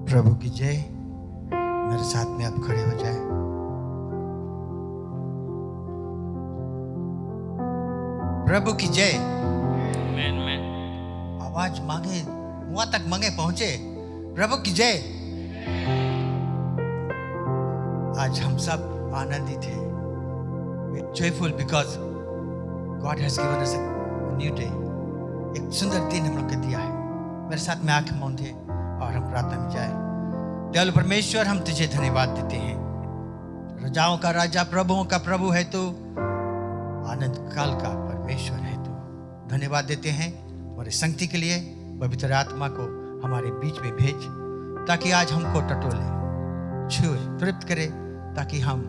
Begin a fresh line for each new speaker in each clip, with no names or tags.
प्रभु की जय। मेरे साथ में आप खड़े हो जाए। प्रभु की जय। आवाज मांगे, मुआ तक मांगे पहुंचे। प्रभु की जय। आज हम सब आनंदित हैं। We're joyful because God has given us a new day। एक सुंदर दिन हम लोग को दिया है। मेरे साथ में आंख मूंदे और हम प्रार्थना में जाए। दयालु परमेश्वर, हम तुझे धन्यवाद देते हैं। राजाओं का राजा, प्रभुओं का प्रभु है तू, आनंद काल का परमेश्वर है तू। धन्यवाद देते हैं हमारे संगति के लिए। पवित्र आत्मा को हमारे बीच में भेज, ताकि आज हमको टटोले, छुए, तृप्त करे, ताकि हम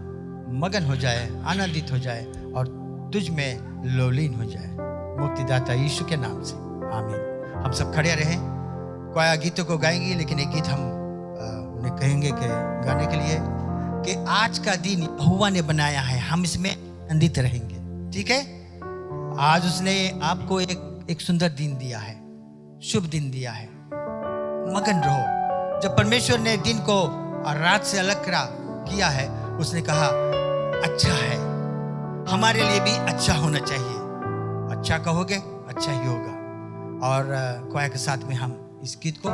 मगन हो जाए, आनंदित हो जाए और तुझ में लोलीन हो जाए। मुक्तिदाता यीशु के नाम से आमीन। हम सब खड़े रहें। कोया गीतों को गाएंगे, लेकिन एक गीत हम उन्हें कहेंगे कि गाने के लिए कि आज का दिन यहोवा ने बनाया है, हम इसमें आनंदित रहेंगे। ठीक है? आज उसने आपको एक सुंदर दिन दिया है, शुभ दिन दिया है। मगन रहो। जब परमेश्वर ने दिन को और रात से अलग किया है, उसने कहा अच्छा है, हमारे लिए भी अच्छा होना चाहिए। अच्छा कहोगे, अच्छा ही होगा। और कोया के साथ में हम इस गीत को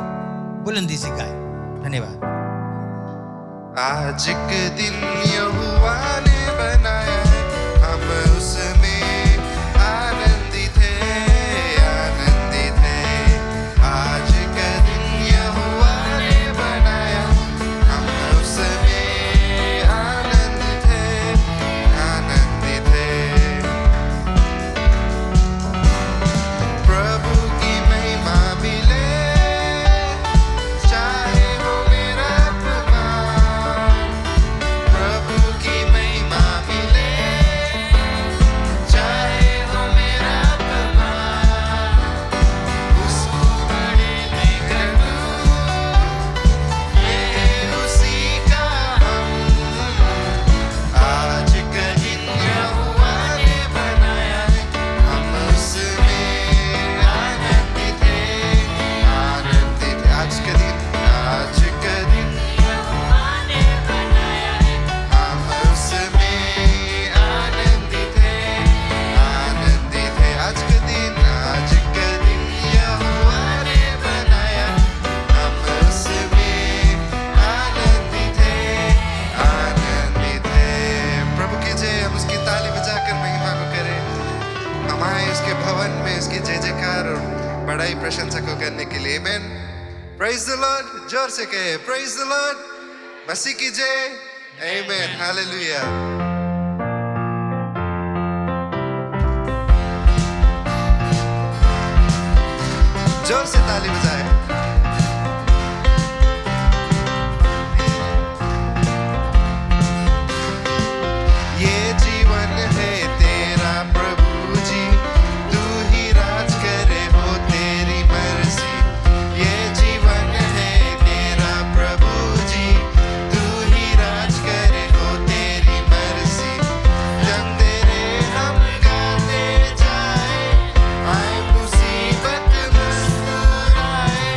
बुलंदी से गाएं। धन्यवाद।
आज के दिन यहोवा ने बनाया है, हम उसमें आनंदित हैं, आनंदित हैं। आज का दिन यहोवा ने बनाया, हम उसमें आनंदित हैं, आनंदित हैं। प्रभु की महिमा मिले, चाहे वो मेरा अपमान। प्रभु की महिमा मिले, चाहे वो मेरा अपमान। उसको बड़े मैं कर दूं, ये है उसी का हम। आज का दिन यहोवा ने बनाया है, हम उसमें आनंदित हैं, आनंदित। आज का दिन यहोवा ने बनाया है, हम उसमें आनंदित हैं, आनंदित हैं। आज का दिन यहोवा ने बनाया, हम उसमें आनंदित हैं, आनंदित हैं। प्रभु की जय। हम उसकी ताली बजाकर महिमा को करें। हम आए उसके भवन में उसकी जय जयकार और बड़ाई प्रशंसा को करने के लिए। आमेन। Praise the lord. जोर से कहे प्रेज द लॉर्ड। मसीह की जय। आमेन। हालेलुया। जोर से ताली बजाए। ये जीवन है तेरा प्रभु जी, तू ही राज करे हो तेरी मर्जी। ये जीवन है तेरा प्रभु जी, तू ही राज करे हो तेरी मर्जी। जब तेरे हम गाते जाए, आए मुसीबत मुस्कुराए।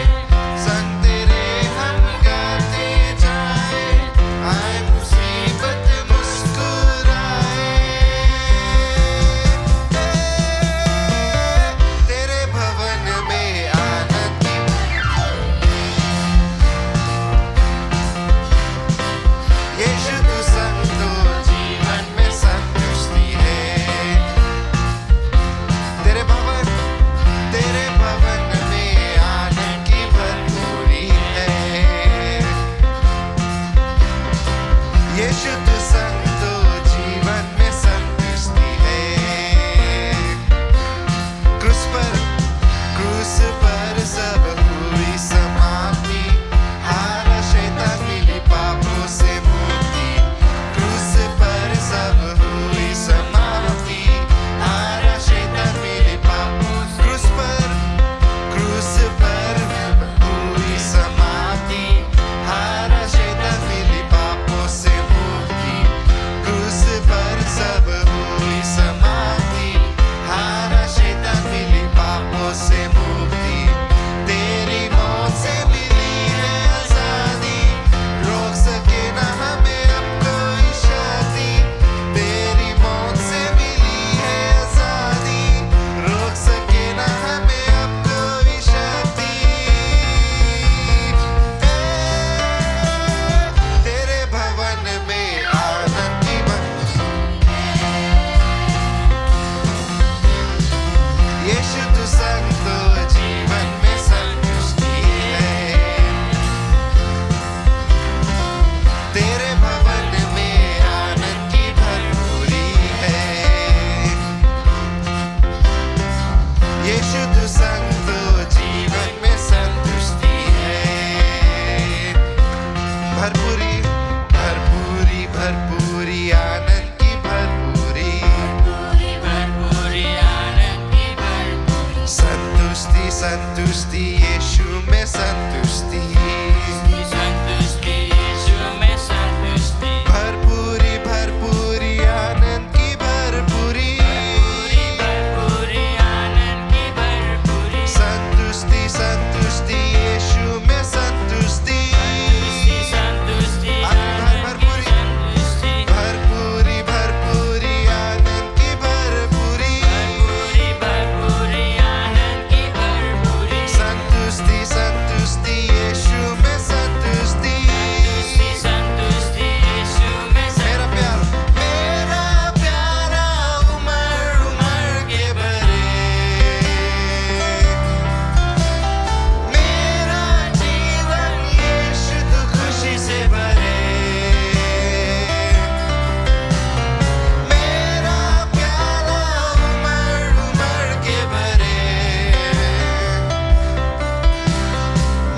भरपूरी भरपूरी भरपूरी आनंद की भरपूरी संतुष्टि संतुष्टि यीशु में संतुष्टि भरपूरी भरपूरी आनंद की भरपूरी संतुष्टि संतुष्टि यीशु में संतुष्टि भरपूरी भरपूरी भरपूरी आनंद की भरपूरी संतुष्टि संतुष्टि यीशु में संतुष्टि मेरा प्यारा उमर उमर के भरे मेरा जीवन यीशु तू खुशी से भरे मेरा प्यारा उमर उमर के भरे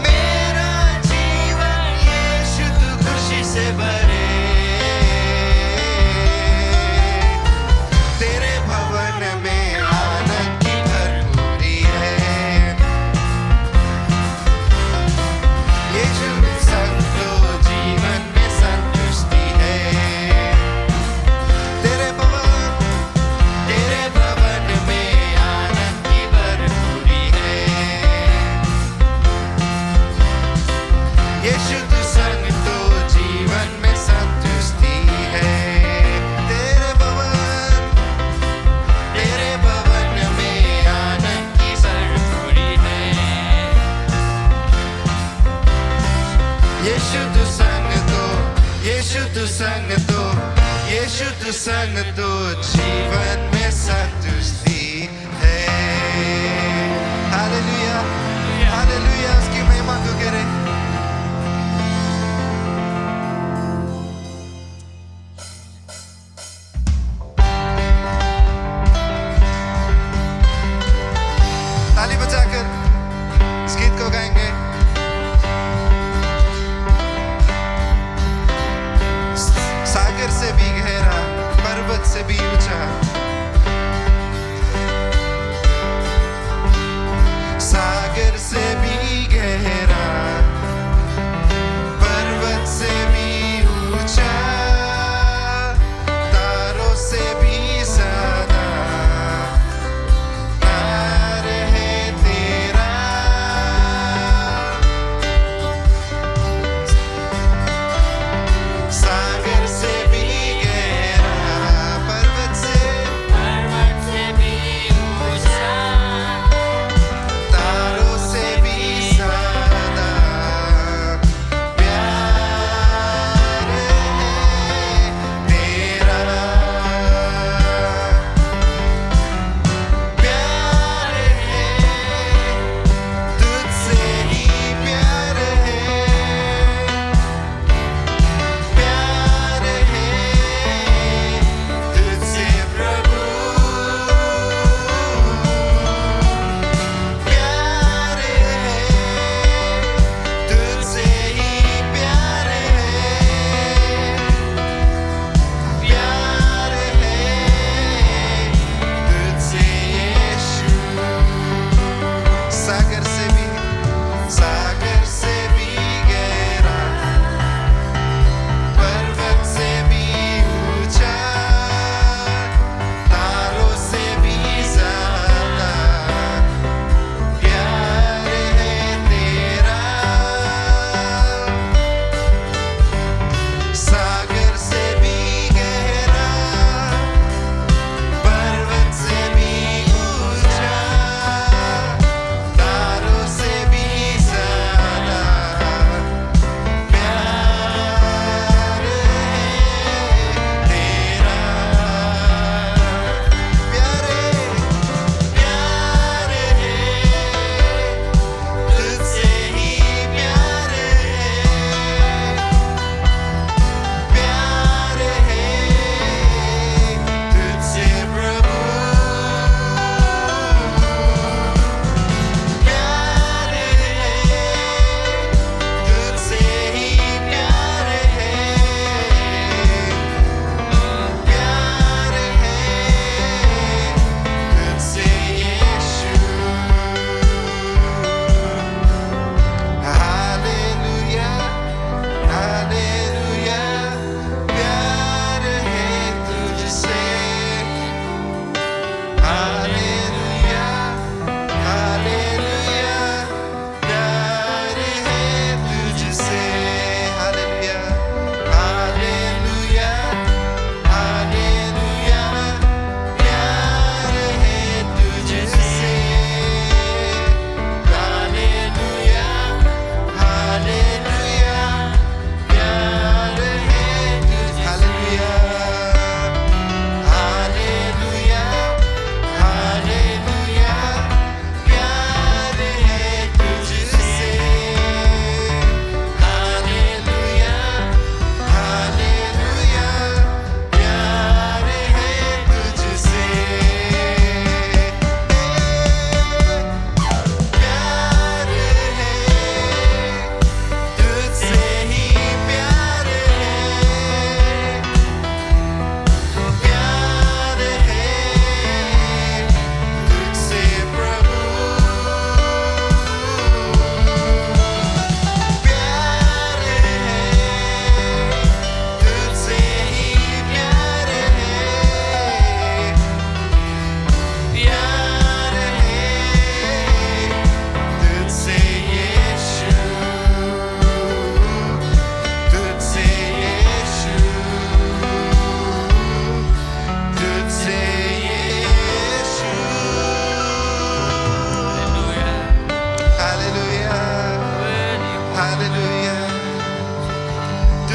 मेरा जीवन यीशु तू खुशी से भरे तेरे भवन में आनंद की भरपूरी है यीशु के संग तो जीवन में संतुष्टि है तेरे भवन में आनंद की भरपूरी है यीशु तू संग तो जीवन में संतुष्टि है तेरे भवन में आनंद की भरपूरी है यीशु तू संग तो जीवन में संतुष्टि है हालेलुया हालेलुया उसकी महिमा को करें ताली बजाकर इस गीत को गाएंगे सागर से भी गहरा पर्वत से भी ऊंचा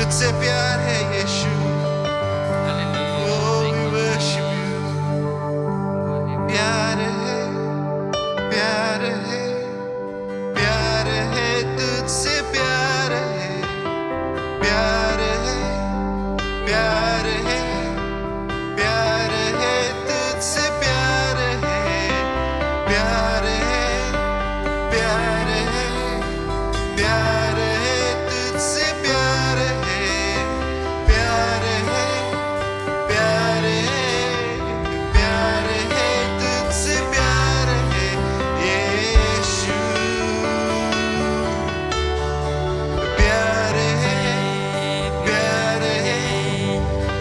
तुझसे प्यार है यीशु। Oh, we worship you. प्यार है, प्यार है, प्यार है, तुझसे प्यार है, प्यार है, प्यार है, प्यार है, तुझसे प्यार है, प्यार है, प्यार है, प्यार है, तुझसे प्यार है, प्यार है, प्यार है, प्यार है, तुझसे प्यार है यीशु। प्यार है, प्यार है,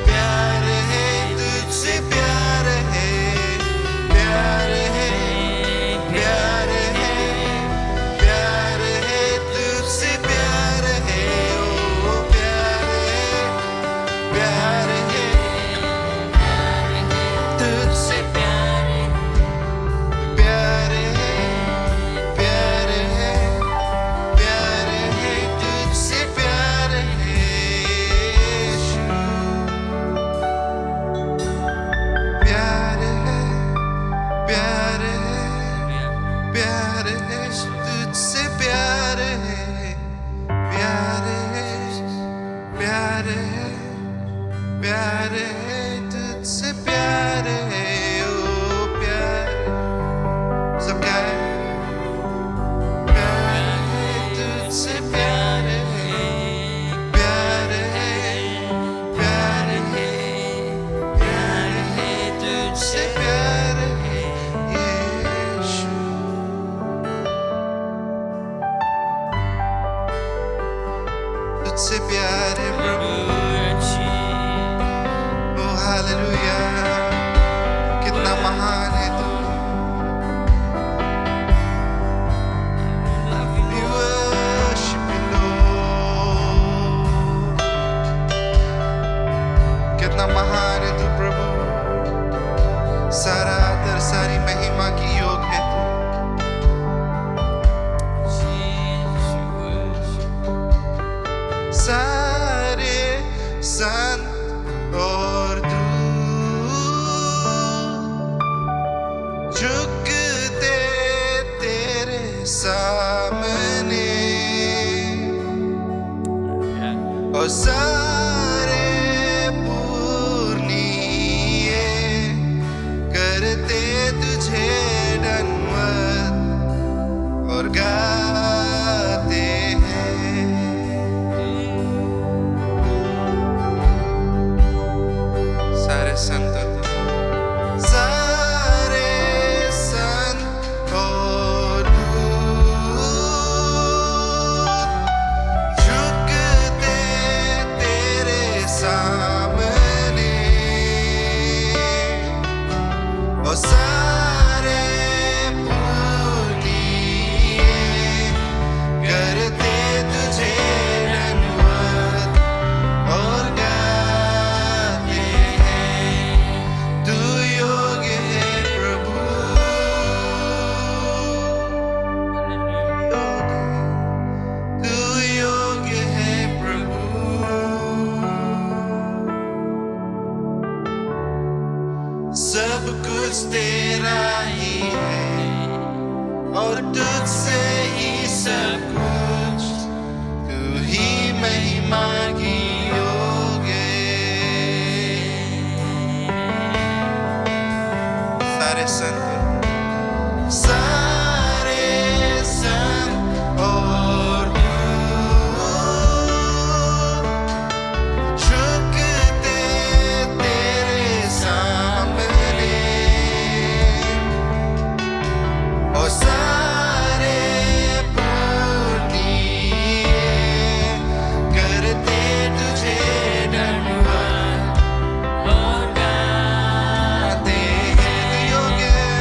प्यार है, तुझसे प्यार है, प्यार है, प्यार है, प्यार है, तुझसे प्यार है, ओ प्यार है, प्यार है, तुझसे प्यार है, प्यार है, प्यार है, प्यार है, तुझसे प्यार है यीशु। प्यार है, प्यार है, प्यार है, तुझसे प्यार है, प्यार है, प्यार है, प्यार है, तुझसे प्यार है, ओ प्यार। सब क्या है? प्यार है, तुझसे प्यार है, प्यार है, प्यार है, प्यार है, तुझसे प्यार है यीशु। तुझसे प्यार है प्रभु। ओ हालेलुया, कितना महान है तू। We worship you, Lord. कितना महान है तू प्रभु। सारा आदर, सारी महिमा की योग है तू। सारे संत और दूत झुकते तेरे सामने, और सारे पूर्णिये करते तुझे दंडवत और गाते हैं। सारे संत सारे संत और दूत झुकते तेरे सामने, और सारे पूर्णिये करते तुझे दंडवत और गाते हैं। तू योग्य है प्रभु, तू योग्य है प्रभु। सब कुछ तेरा ही है, और तुझसे ही सब कुछ, तू ही महिमा की योग्य। सारे संत सारे संत और दूत झुकते तेरे सामने, और सारे पूर्णिये करते तुझे दंडवत और गाते हैं। तू योग्य है,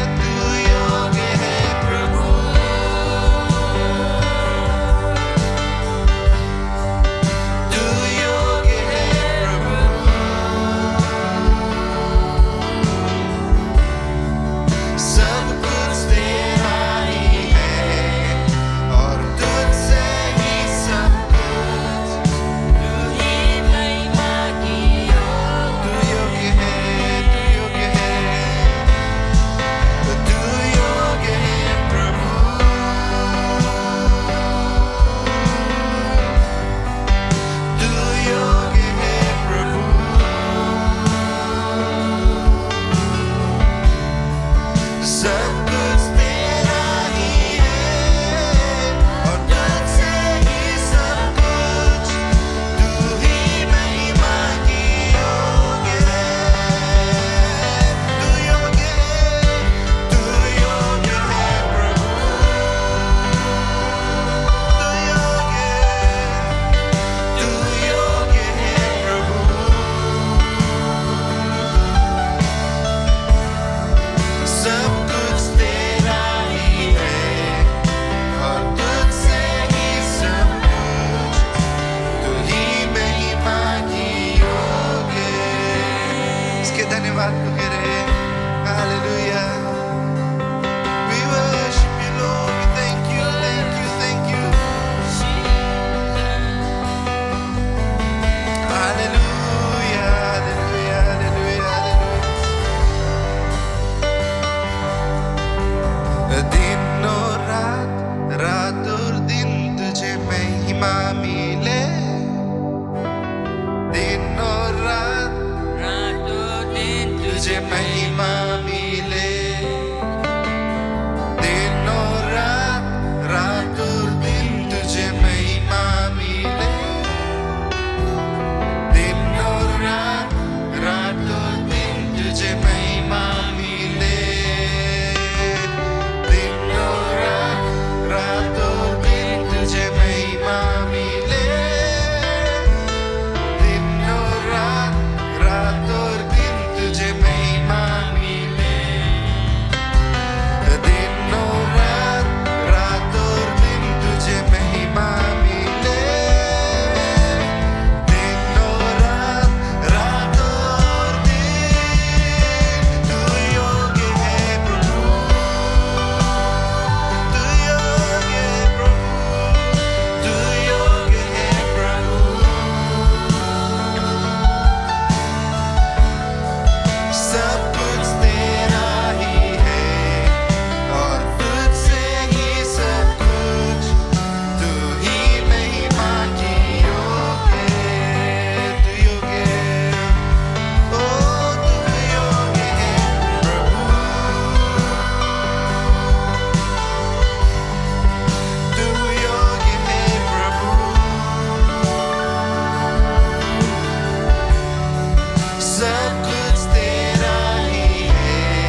मिले दिन और रात तुझे महिमा मिले दिन और रात और दिन तुझे महिमा मिले दिन और रात और दिन तुझे महिमा मिले दिन और रात और दिन तुझे महिमा मिले दिन और रात और दिन तुझे महिमा मिले दिन और रात और दिन तुझे महिमा मिले दिन और रात और दिन तू योग्य है प्रभु तू योग्य है प्रभु तू योग्य है प्रभु सब कुछ तेरा ही है और तुझसे ही सब कुछ तू ही महिमा की योग्य है तू योग्य है ओ तू योग्य है प्रभु तू योग्य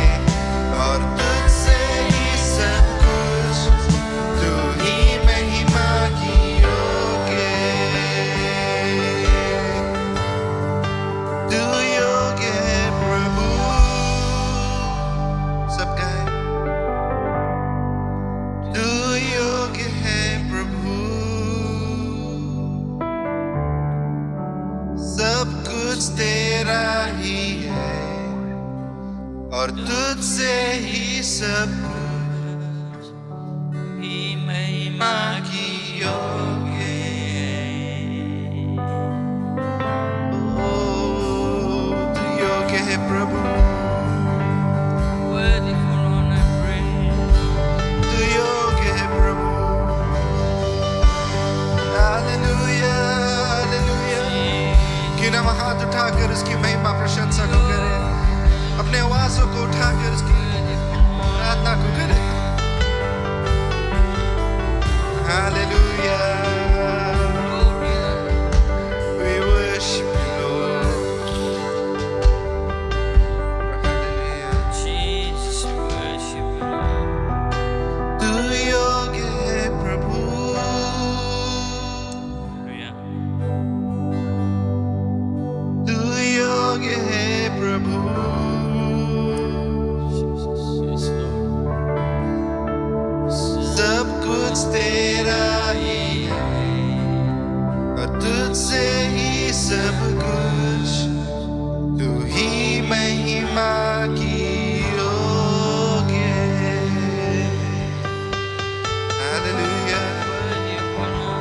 है प्रभु सब कुछ तेरा ही है और तुझसे ही सब कुछ तू ही महिमा की योग्य तू योग्य है प्रभु सब गाए तू योग्य है प्रभु सब कुछ तेरा ही है और तुझसे ही सब कुछ ही महिमा की योग्य ओ तू योग्य है प्रभु
Worthy for honor and praise.
तू योग्य है प्रभु हालेलुया हालेलुया क्यों ना हम हाथ उठाकर उसकी महिमा प्रशंसा को करें अपने आवाजों को उठाकर उसकी प्रार्थना को करें hallelujah we worship you Lord hallelujah
Jesus, worship you, Lord.
तू योग्य है प्रभु
Hallelujah.
तू योग्य है प्रभु
Jesus, yes, Lord.
सब कुछ तेरा ही है और तुझसे ही सब कुछ तू ही महिमा की योग्य है hallelujah
Worthy of honor.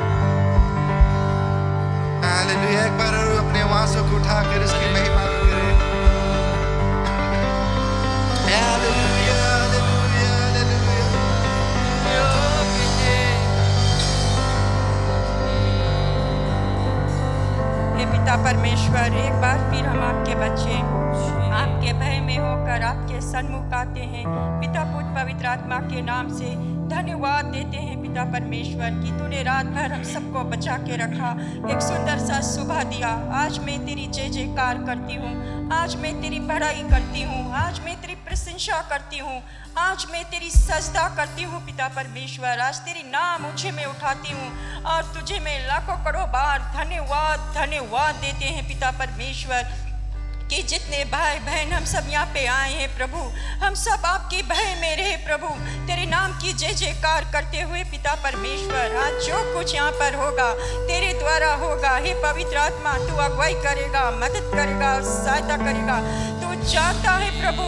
Hallelujah एक बार और अपने आवाज़ों को उठाकर इसकी महिमा करें हालेलुया हालेलुया हालेलुया
हे पिता परमेश्वर, एक बार फिर हम आपके बच्चे आपके भय में होकर आपके सन्मुख आते हैं। पिता पुत्र पवित्र आत्मा के नाम से धन्यवाद देते हैं पिता परमेश्वर कि तूने रात भर हम सबको बचा के रखा, एक सुंदर सा सुबह दिया। आज मैं तेरी जय जयकार करती हूँ, आज मैं तेरी बड़ाई करती हूँ, आज मैं तेरी प्रशंसा करती हूँ, आज मैं तेरी सजदा करती हूँ पिता परमेश्वर। आज तेरी नाम ऊंचे में उठाती हूँ और तुझे मैं लाखों करोड़ बार धन्यवाद देते हैं पिता परमेश्वर कि जितने भाई बहन हम सब यहाँ पे आए हैं प्रभु, हम सब आपके भय में रहे प्रभु, तेरे नाम की जय जयकार करते हुए पिता परमेश्वर। आज जो कुछ यहाँ पर होगा तेरे द्वारा होगा। हे पवित्र आत्मा, तू अगुवाई करेगा, मदद करेगा, सहायता करेगा। तू चाहता है प्रभु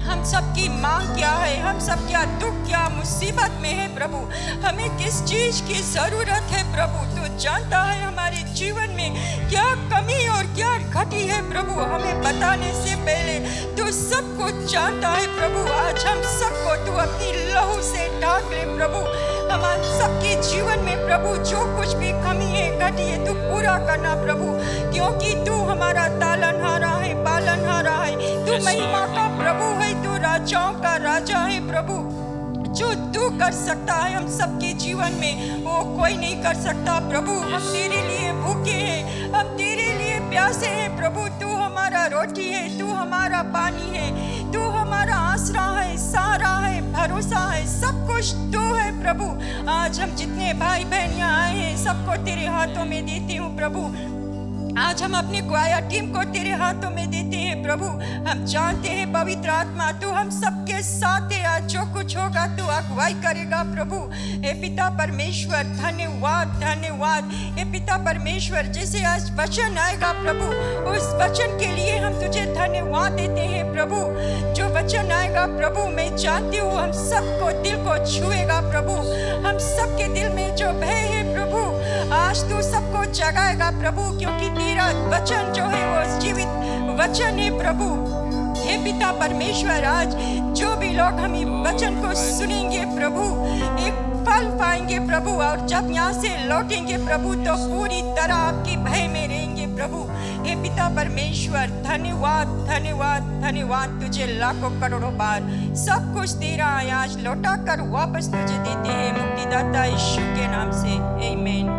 हम सबकी मांग क्या है, हम सब क्या दुख क्या मुसीबत में है प्रभु, हमें किस चीज की जरूरत है प्रभु। तू जानता है हमारे जीवन में क्या कमी और क्या घटी है प्रभु, हमें बताने से पहले तू सब कुछ जानता है प्रभु। आज हम सबको तू अपनी लहू से ढाक ले प्रभु। हमारे सबके जीवन में प्रभु जो कुछ भी कमी है घटी है तू पूरा करना प्रभु, क्योंकि तू हमारा तालनहारा है, पालनहारा है, तू
Yes,
महिमा
Lord.
का प्रभु है, तू राजाओं का राजा है प्रभु। जो तू कर सकता है हम सबके जीवन में वो कोई नहीं कर सकता प्रभु। हम
Yes.
तेरे लिए भूखे हैं, हम तेरे लिए प्यासे हैं प्रभु। तू हमारा रोटी है, तू हमारा पानी है, तू हमारा आसरा है, सहारा है, भरोसा है, सब कुछ तू है प्रभु। आज हम जितने भाई बहन यहाँ आए हैं सबको तेरे हाथों में देती हूँ प्रभु। आज हम अपने क्वायर टीम को तेरे हाथों में देते हैं प्रभु। हम जानते हैं पवित्र आत्मा तू हम सबके साथ है। आज जो कुछ होगा तू अगुवाई करेगा प्रभु। हे पिता परमेश्वर धन्यवाद धन्यवाद। हे पिता परमेश्वर जैसे आज वचन आएगा प्रभु उस वचन के लिए हम तुझे धन्यवाद देते हैं प्रभु। जो वचन आएगा प्रभु मैं जानती हूँ हम सबको दिल को छुएगा प्रभु। हम सबके दिल में जो भय है प्रभु आज तू सबको जगाएगा प्रभु, क्योंकि तेरा वचन जो है वो जीवित वचन है प्रभु। हे पिता परमेश्वर आज जो भी लोग हम वचन को सुनेंगे प्रभु एक फल पाएंगे प्रभु, और जब यहाँ से लौटेंगे प्रभु तो पूरी तरह आपके भय में रहेंगे प्रभु। हे पिता परमेश्वर धन्यवाद धन्यवाद धन्यवाद। तुझे लाखों करोड़ों बार सब कुछ तेरा है। आज लौटा कर वापस तुझे देते हैं मुक्तिदाता यीशु के नाम से आमीन।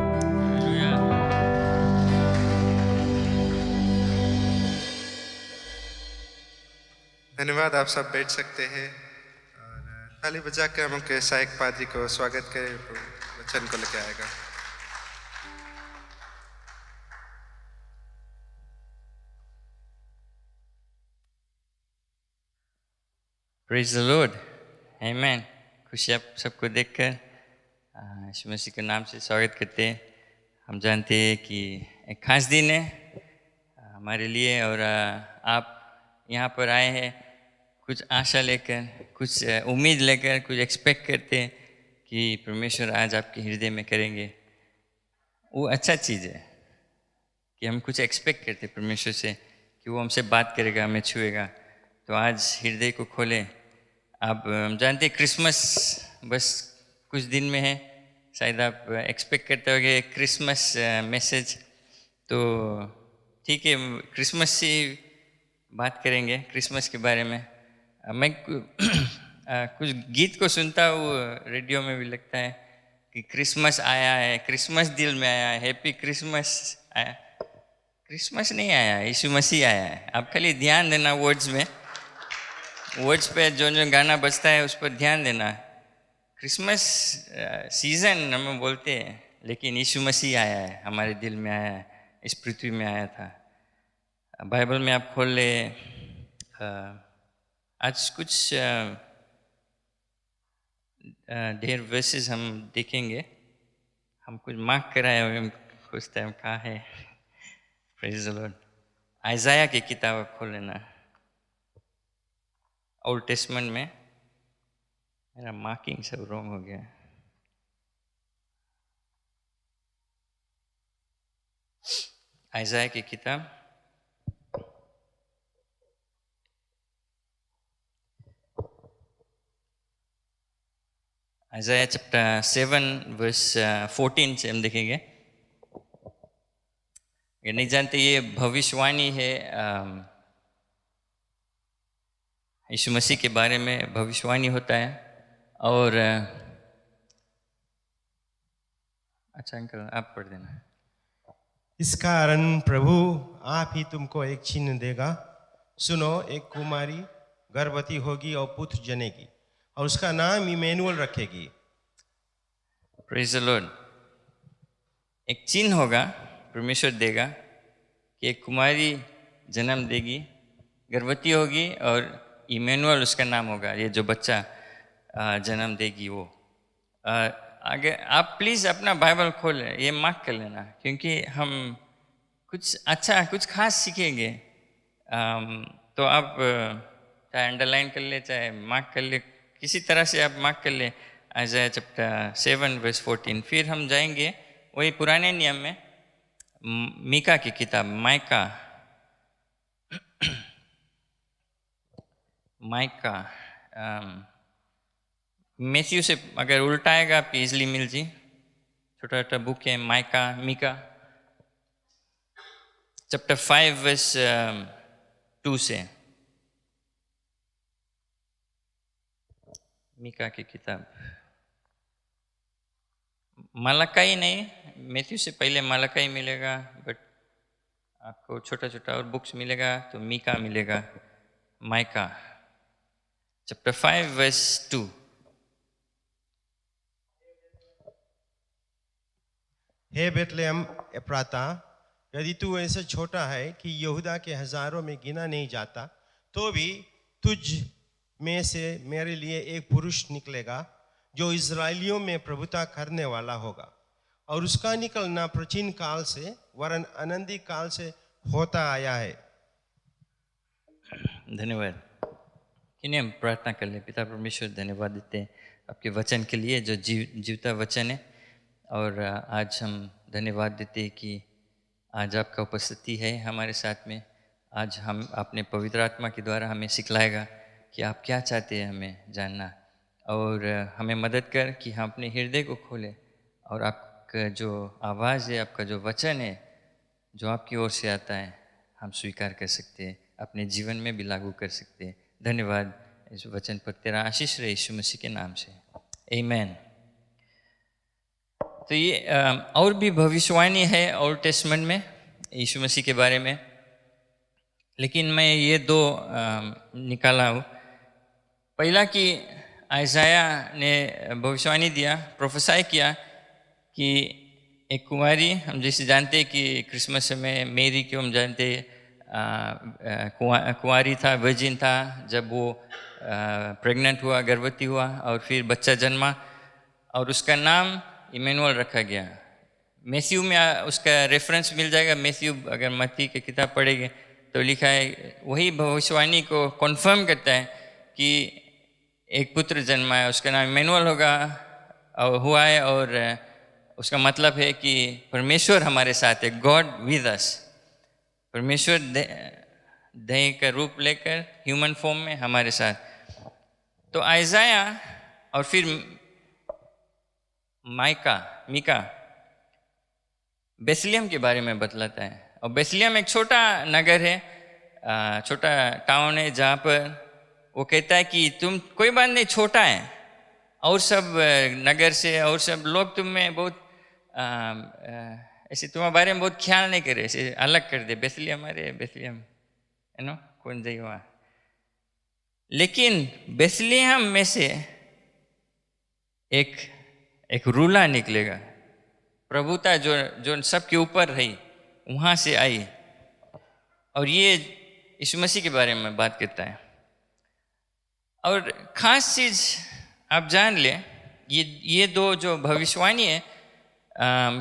धन्यवाद। आप सब बैठ सकते हैं और ताली बजाकर हम उनके सहायक पादरी को स्वागत करें, वचन को लेकर आएगा।
प्रेज द लॉर्ड, आमेन। खुशी आप सबको देखकर यीशु मसीह के नाम से स्वागत करते हैं। हम जानते हैं कि एक खास दिन है हमारे लिए, और आप यहाँ पर आए हैं कुछ आशा लेकर, कुछ उम्मीद लेकर, कुछ एक्सपेक्ट करते हैं कि परमेश्वर आज आपके हृदय में करेंगे। वो अच्छा चीज़ है कि हम कुछ एक्सपेक्ट करते हैं परमेश्वर से कि वो हमसे बात करेगा, हमें छुएगा। तो आज हृदय को खोलें। आप हम जानते हैं क्रिसमस बस कुछ दिन में है, शायद आप एक्सपेक्ट करते होंगे क्रिसमस मैसेज। तो ठीक है, क्रिसमस से बात करेंगे, क्रिसमस के बारे में। मैं कुछ गीत को सुनता हूँ रेडियो में भी लगता है कि क्रिसमस आया है, क्रिसमस दिल में आया है, हैप्पी क्रिसमस आया। क्रिसमस नहीं आया, यीशु मसीह आया है। आप खाली ध्यान देना वर्ड्स में, वर्ड्स पे जो जो गाना बजता है उस पर ध्यान देना। क्रिसमस सीज़न हम बोलते हैं, लेकिन यीशु मसीह आया है, हमारे दिल में आया है, इस पृथ्वी में आया था। बाइबल में आप खोल ले, आज कुछ ढेर वर्सेस हम देखेंगे। हम कुछ मार्क कराए हुए कुछ टाइम कहाँ है। Praise the Lord. आइज़ाया की किताब खोल लेना, ओल्ड टेस्टमेंट में। मेरा मार्किंग सब रॉन्ग हो गया। आइज़ाया की किताब आइज़ाया चैप्टर 7 वर्स 14 से हम देखेंगे। ये नहीं जानते, ये भविष्यवाणी है यीशु मसीह के बारे में भविष्यवाणी होता है। और अच्छा अंकल आप पढ़ देना।
इस कारण प्रभु आप ही तुमको एक चिन्ह देगा। सुनो, एक कुमारी गर्भवती होगी और पुत्र जनेगी और उसका नाम इमैनुअल रखेगी।
Praise the Lord. एक चिन्ह होगा, परमेश्वर देगा कि एक कुमारी जन्म देगी, गर्भवती होगी और इमैनुअल उसका नाम होगा। ये जो बच्चा जन्म देगी वो। आगे आप प्लीज़ अपना बाइबल खोल, ये मार्क कर लेना, क्योंकि हम कुछ अच्छा कुछ खास सीखेंगे। तो आप चाहे अंडरलाइन कर ले, चाहे मार्क कर ले, किसी तरह से आप मार्क कर ले। Isaiah chapter 7 verse 14। फिर हम जाएंगे वही पुराने नियम में मीका की किताब, माइका मैथ्यू से अगर उल्टाएगा आपको इजली मिल जी, छोटा छोटा बुक है मीका चैप्टर 5 वर्स 2 से। मीका की किताब, मलकाई नहीं, मैथ्यू से पहले मलकाई मिलेगा, बट आपको छोटा छोटा और बुक्स मिलेगा तो मीका मिलेगा। Micah chapter 5 verse 2।
हे बेतलेहम एफ्राता, यदि तू ऐसा छोटा है कि यहूदा के हजारों में गिना नहीं जाता, तो भी तुझ में से मेरे लिए एक पुरुष निकलेगा जो इजराइलियों में प्रभुता करने वाला होगा, और उसका निकलना प्राचीन काल से वरन अनंती काल से होता आया है।
धन्यवाद। इन्हें हम प्रार्थना कर ले। पिता परमेश्वर, धन्यवाद देते हैं आपके वचन के लिए जो जीवता वचन है, और आज हम धन्यवाद देते हैं कि आज आपका उपस्थिति है हमारे साथ में। आज हम अपने पवित्र आत्मा के द्वारा हमें सिखलाएगा कि आप क्या चाहते हैं हमें जानना, और हमें मदद कर कि हम अपने हृदय को खोलें और आपका जो आवाज़ है, आपका जो वचन है जो आपकी ओर से आता है, हम स्वीकार कर सकते हैं, अपने जीवन में भी लागू कर सकते हैं। धन्यवाद इस वचन पर, तेरा आशीष रहे यीशु मसीह के नाम से, आमीन। तो ये और भी भविष्यवाणी है ओल्ड टेस्टमेंट में यीशु मसीह के बारे में, लेकिन मैं ये दो निकाला हूँ। पहला कि आइज़ाया ने भविष्यवाणी दिया, प्रोफेसाई किया कि एक कुंवारी, हम जैसे जानते हैं कि क्रिसमस में मेरी को हम जानते कुंवारी था, वर्जिन था, जब वो प्रेग्नेंट हुआ, गर्भवती हुआ और फिर बच्चा जन्मा और उसका नाम इमैनुअल रखा गया। मैथ्यू में उसका रेफरेंस मिल जाएगा। मैथ्यू अगर मत्ती की किताब पढ़ेंगे तो लिखा है, वही भविष्यवाणी को कॉन्फर्म करता है कि एक पुत्र जन्मा है, उसका नाम इमैनुअल होगा और हुआ है, और उसका मतलब है कि परमेश्वर हमारे साथ है, गॉड विद अस। परमेश्वर देह का रूप लेकर ह्यूमन फॉर्म में हमारे साथ। तो आइज़ाया और फिर मीका बेथलेहम के बारे में बतलाता है, और बेथलेहम एक छोटा नगर है, छोटा टाउन है, जहाँ पर वो कहता है कि तुम कोई बात नहीं, छोटा है, और सब नगर से और सब लोग तुम में बहुत ऐसे तुम्हारे बारे में बहुत ख्याल नहीं करे, ऐसे अलग कर दे, बेथलेहम, अरे बेथलेहम है ना, कौन जाइए वहाँ। लेकिन बेथलेहम में से एक रूला निकलेगा, प्रभुता जो सबके ऊपर रही, वहाँ से आई, और ये यीशु मसीह के बारे में बात करता है। और खास चीज़ आप जान लें, ये दो जो भविष्यवाणी है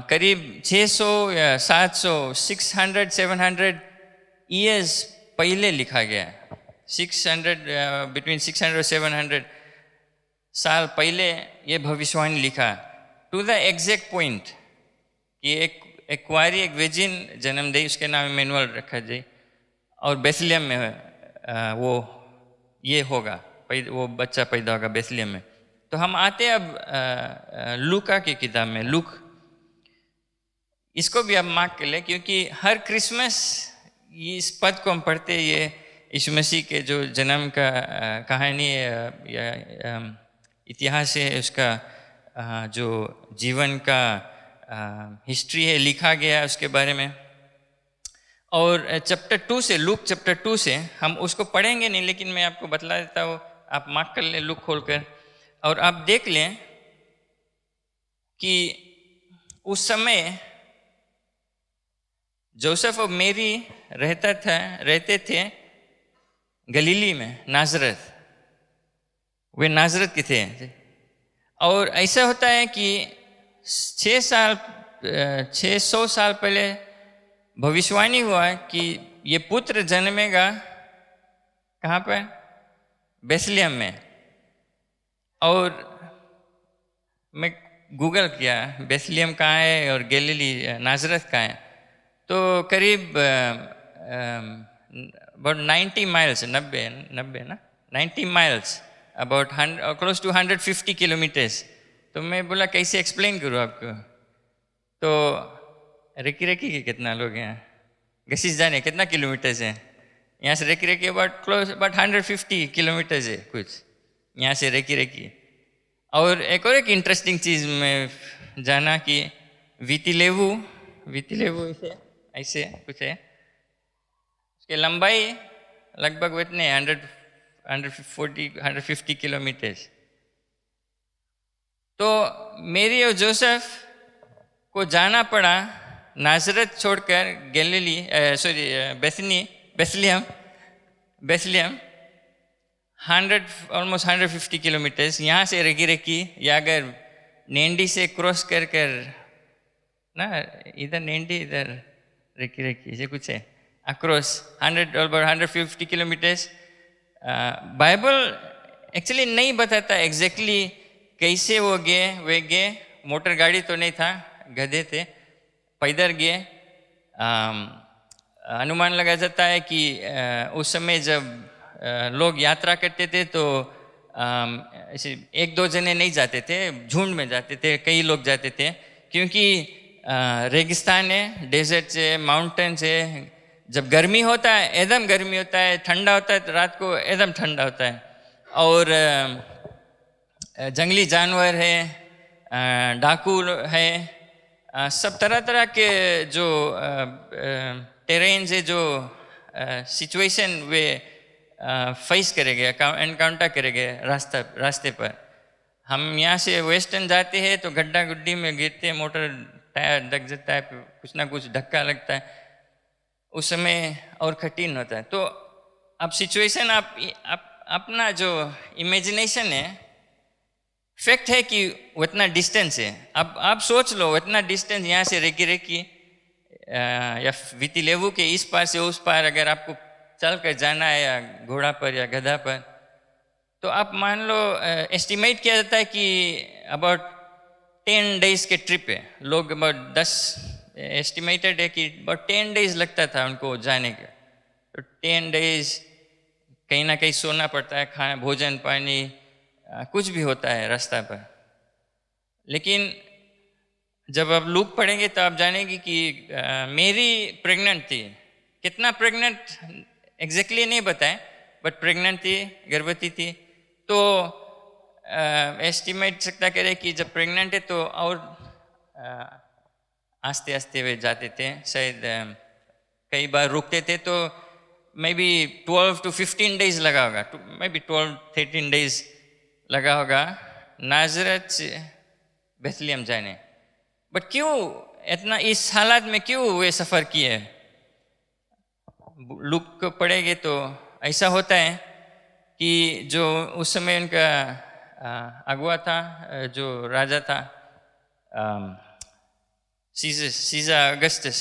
करीब 600 या 700 600 700 ईयर्स पहले लिखा गया है। 600 बिटवीन 600 और 700 साल पहले ये भविष्यवाणी लिखा, टू द एग्जैक्ट पॉइंट कि एक कुंवारी, एक वर्जिन जन्म दे, उसके नाम इमैनुअल रखा जाए, और बेथलेहम में वो ये होगा, वो बच्चा पैदा होगा बेथलेहम में। तो हम आते हैं अब लूका की किताब में, लूक, इसको भी आप मार्क कर ले, क्योंकि हर क्रिसमस इस पद को हम पढ़ते, ये यीशु मसीह के जो जन्म का कहानी या इतिहास है, उसका जो जीवन का हिस्ट्री है, लिखा गया है उसके बारे में। और चैप्टर 2 से, लूक चैप्टर 2 से हम उसको पढ़ेंगे नहीं, लेकिन मैं आपको बतला देता हूँ, आप मार्क कर लें लूक खोलकर, और आप देख लें कि उस समय जोसेफ और मेरी रहते थे गलीली में, नाजरत, वे नाजरत के थे। और ऐसा होता है कि 600 साल पहले भविष्यवाणी हुआ कि ये पुत्र जन्मेगा, कहाँ पर? बेथलेहम में। और मैं गूगल किया बेथलेहम कहाँ है और गैलीली नाजरत कहाँ है, तो करीब अबाउट 90 माइल्स, 90 ना 90 miles, about close to 150 kilometres. तो मैं बोला कैसे एक्सप्लेन करूँ आपको। तो रेकी रेकी के कितना लोग हैं, गसीस जाने कितना किलोमीटर्स हैं यहाँ से रेकी रेकी, अबाउट 150 किलोमीटर्स है कुछ यहाँ से रेकी रेकी। और एक इंटरेस्टिंग चीज़ मैं जाना कि वीतिलेवु इसे ऐसे कुछ है, उसकी लंबाई लगभग इतने 150 किलोमीटर्स। तो मेरी और जोसेफ को जाना पड़ा नाजरत छोड़कर गैलीली बेथलेहम 100 ऑलमोस्ट 150 किलोमीटर्स यहाँ से रेकी, या अगर नेंडी से क्रॉस कर ना, इधर नेंडी इधर रेकी से कुछ है अक्रॉस 150 किलोमीटर्स। बाइबल एक्चुअली नहीं बताता एग्जैक्टली कैसे वो गए, मोटर गाड़ी तो नहीं था, गधे थे, पैदल गए। अनुमान लगा जाता है कि उस समय जब लोग यात्रा करते थे तो ऐसे एक दो जने नहीं जाते थे, झुंड में जाते थे, कई लोग जाते थे, क्योंकि रेगिस्तान है, डेजर्ट है, माउंटेन्स है। जब गर्मी होता है एकदम गर्मी होता है, ठंडा होता है तो रात को एकदम ठंडा होता है। और जंगली जानवर है, डाकू है, सब तरह तरह के जो टेरेन्स है, जो सिचुएशन वे फेस करेंगे, एनकाउंटर करेंगे रास्ते पर। हम यहाँ से वेस्टर्न जाते हैं तो गड्ढा गुड्डी में गिरते हैं, मोटर टायर ढक जाता है, कुछ ना कुछ धक्का लगता है, उस समय और कठिन होता है। तो अब सिचुएशन आप अपना जो इमेजिनेशन है, फैक्ट है कि उतना डिस्टेंस है। अब आप सोच लो उतना डिस्टेंस यहाँ से रेकी या वीतिलेवु के इस पार से उस पार अगर आपको चल कर जाना है, या घोड़ा पर या गधा पर, तो आप मान लो एस्टिमेट किया जाता है कि अबाउट 10 डेज के ट्रिप है। लोग अबाउट 10 एस्टिमेटेड है कि अबाउट 10 डेज लगता था उनको जाने के। तो 10 डेज कहीं ना कहीं सोना पड़ता है, खाना भोजन पानी कुछ भी होता है रास्ता पर। लेकिन जब आप लूप पढ़ेंगे तो आप जानेंगे कि मेरी प्रेग्नेंट थी, कितना प्रेग्नेंट एग्जैक्टली नहीं बताए, बट प्रेग्नेंट थी, गर्भवती थी। तो एस्टिमेट सकता करे कि जब प्रेग्नेंट है तो और आस्ते आस्ते वे जाते थे, शायद कई बार रुकते थे, तो मे बी 12 to 15 डेज लगा होगा, मे बी 12-13 डेज लगा होगा नाजरत से बेथलेहम जाने। बट क्यों इतना इस हालात में क्यों वे सफ़र किए? लुक पड़ेंगे तो ऐसा होता है कि जो उस समय उनका अगुआ था, जो राजा था सीजर अगस्टस,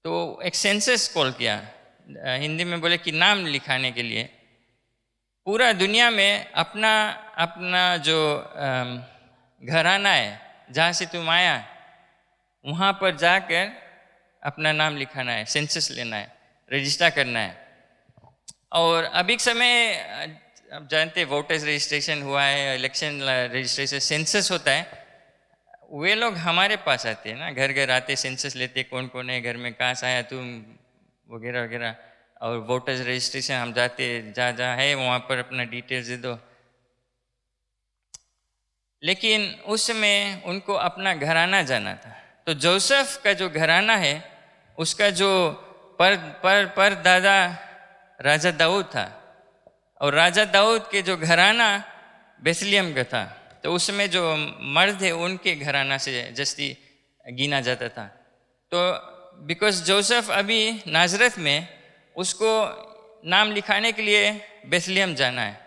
तो एक सेंसस कॉल किया, हिंदी में बोले कि नाम लिखाने के लिए। पूरा दुनिया में अपना अपना जो घराना है, जहाँ से तुम आया, वहाँ पर जाकर अपना नाम लिखाना है, सेंसस लेना है, रजिस्टर करना है। और अभी के समय आप जानते हैं वोटर्स रजिस्ट्रेशन हुआ है, इलेक्शन रजिस्ट्रेशन, सेंसस होता है। वे लोग हमारे पास आते हैं ना, घर घर आते, सेंसस लेते, कौन कौन है घर में, कहाँ से आया तुम, वगैरह वगैरह। और वोटर्स रजिस्ट्रेशन हम जाते, जहाँ है वहाँ पर अपना डिटेल्स दे दो। लेकिन उस समय उनको अपना घराना जाना था। तो जोसेफ का जो घराना है, उसका जो पर दादा राजा दाऊद था, और राजा दाऊद के जो घराना बेथलेहम का था। तो उसमें जो मर्द है उनके घराना से जस्ती गिना जाता था। तो बिकॉज जोसेफ अभी नाजरत में, उसको नाम लिखाने के लिए बेथलेहम जाना है।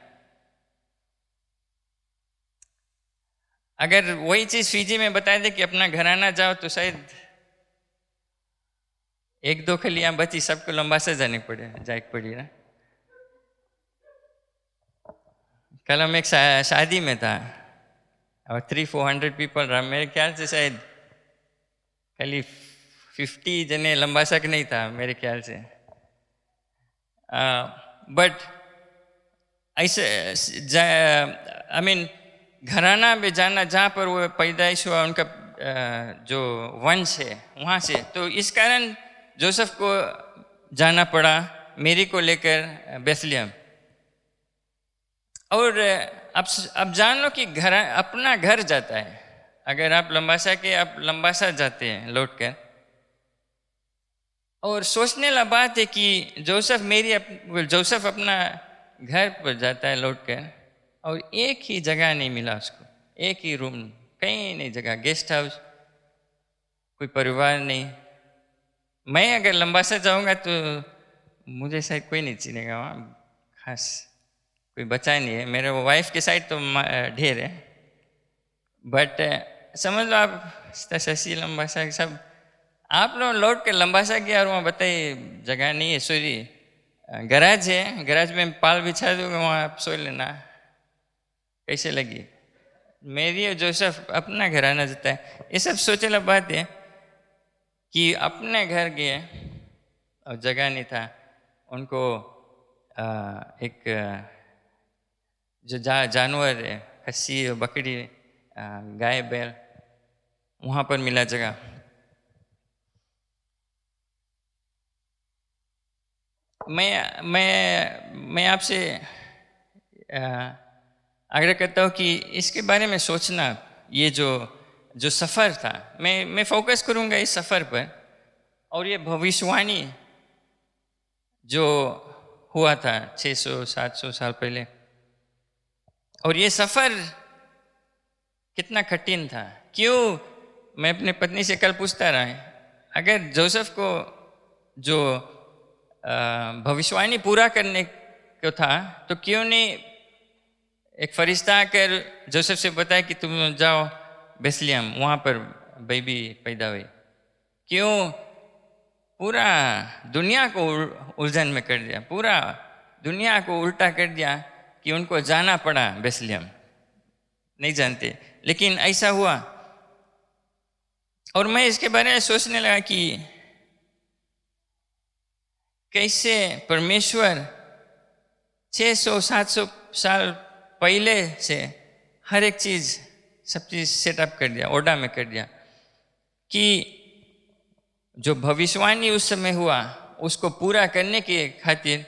अगर वही चीज़ फीजी में बता दे कि अपना घराना जाओ, तो शायद 1-2 खलियाँ बची, सबको लंबा से जाने पड़े, जाए पड़ी ना। कल हम एक शादी में था और 300-400 पीपल रहा, मेरे ख्याल से शायद खाली 50 जने लंबा सक नहीं था मेरे ख्याल से। बट ऐसे आई मीन घराना में जाना जहाँ पर वो पैदाइश हुआ उनका जो वंश है वहाँ से, तो इस कारण जोसेफ को जाना पड़ा मेरी को लेकर बेथलेहम। और अब जान लो कि घर अपना घर जाता है, अगर आप लंबासा के आप लंबासा जाते हैं लौट कर, और सोचने वाला बात है कि जोसेफ अपना घर पर जाता है लौट कर, और एक ही जगह नहीं मिला उसको, एक ही रूम, कहीं नहीं जगह, गेस्ट हाउस, कोई परिवार नहीं। मैं अगर लंबासा जाऊंगा तो मुझे शायद कोई नहीं चिनेगा वहाँ, खास कोई बचा नहीं है। मेरे वाइफ के साइड तो ढेर है, बट समझ लो आप शशि लंबासा सब आप लोग लौट के लंबासा गया और वहाँ बताइए जगह नहीं है, सॉरी गराज है, गराज में पाल बिछा दूंगा, वहाँ आप सो लेना। कैसे लगी मेरी और जोसेफ अपना घर आना जाता है। ये सब सोचने बात है कि अपने घर गए और जगह नहीं था उनको, एक जो जानवर है, खस्सी बकरी गाय बैल, वहाँ पर मिला जगह। मैं आपसे आग्रह करता हूँ कि इसके बारे में सोचना। ये जो सफ़र था, मैं फोकस करूँगा इस सफ़र पर, और ये भविष्यवाणी जो हुआ था 600-700 साल पहले, और ये सफ़र कितना कठिन था। क्यों, मैं अपने पत्नी से कल पूछता रहा, अगर जोसेफ को जो भविष्यवाणी पूरा करने को था तो क्यों नहीं एक फरिश्ता आकर जोसेफ से बताया कि तुम जाओ बेथलेहम, वहाँ पर बेबी पैदा हुई। क्यों पूरा दुनिया को उलझन में कर दिया, पूरा दुनिया को उल्टा कर दिया कि उनको जाना पड़ा बेथलेहम, नहीं जानते, लेकिन ऐसा हुआ। और मैं इसके बारे में सोचने लगा कि कैसे परमेश्वर 600-700 साल पहले से हर एक चीज़, सब चीज़ सेटअप कर दिया, ऑर्डर में कर दिया, कि जो भविष्यवाणी उस समय हुआ उसको पूरा करने के खातिर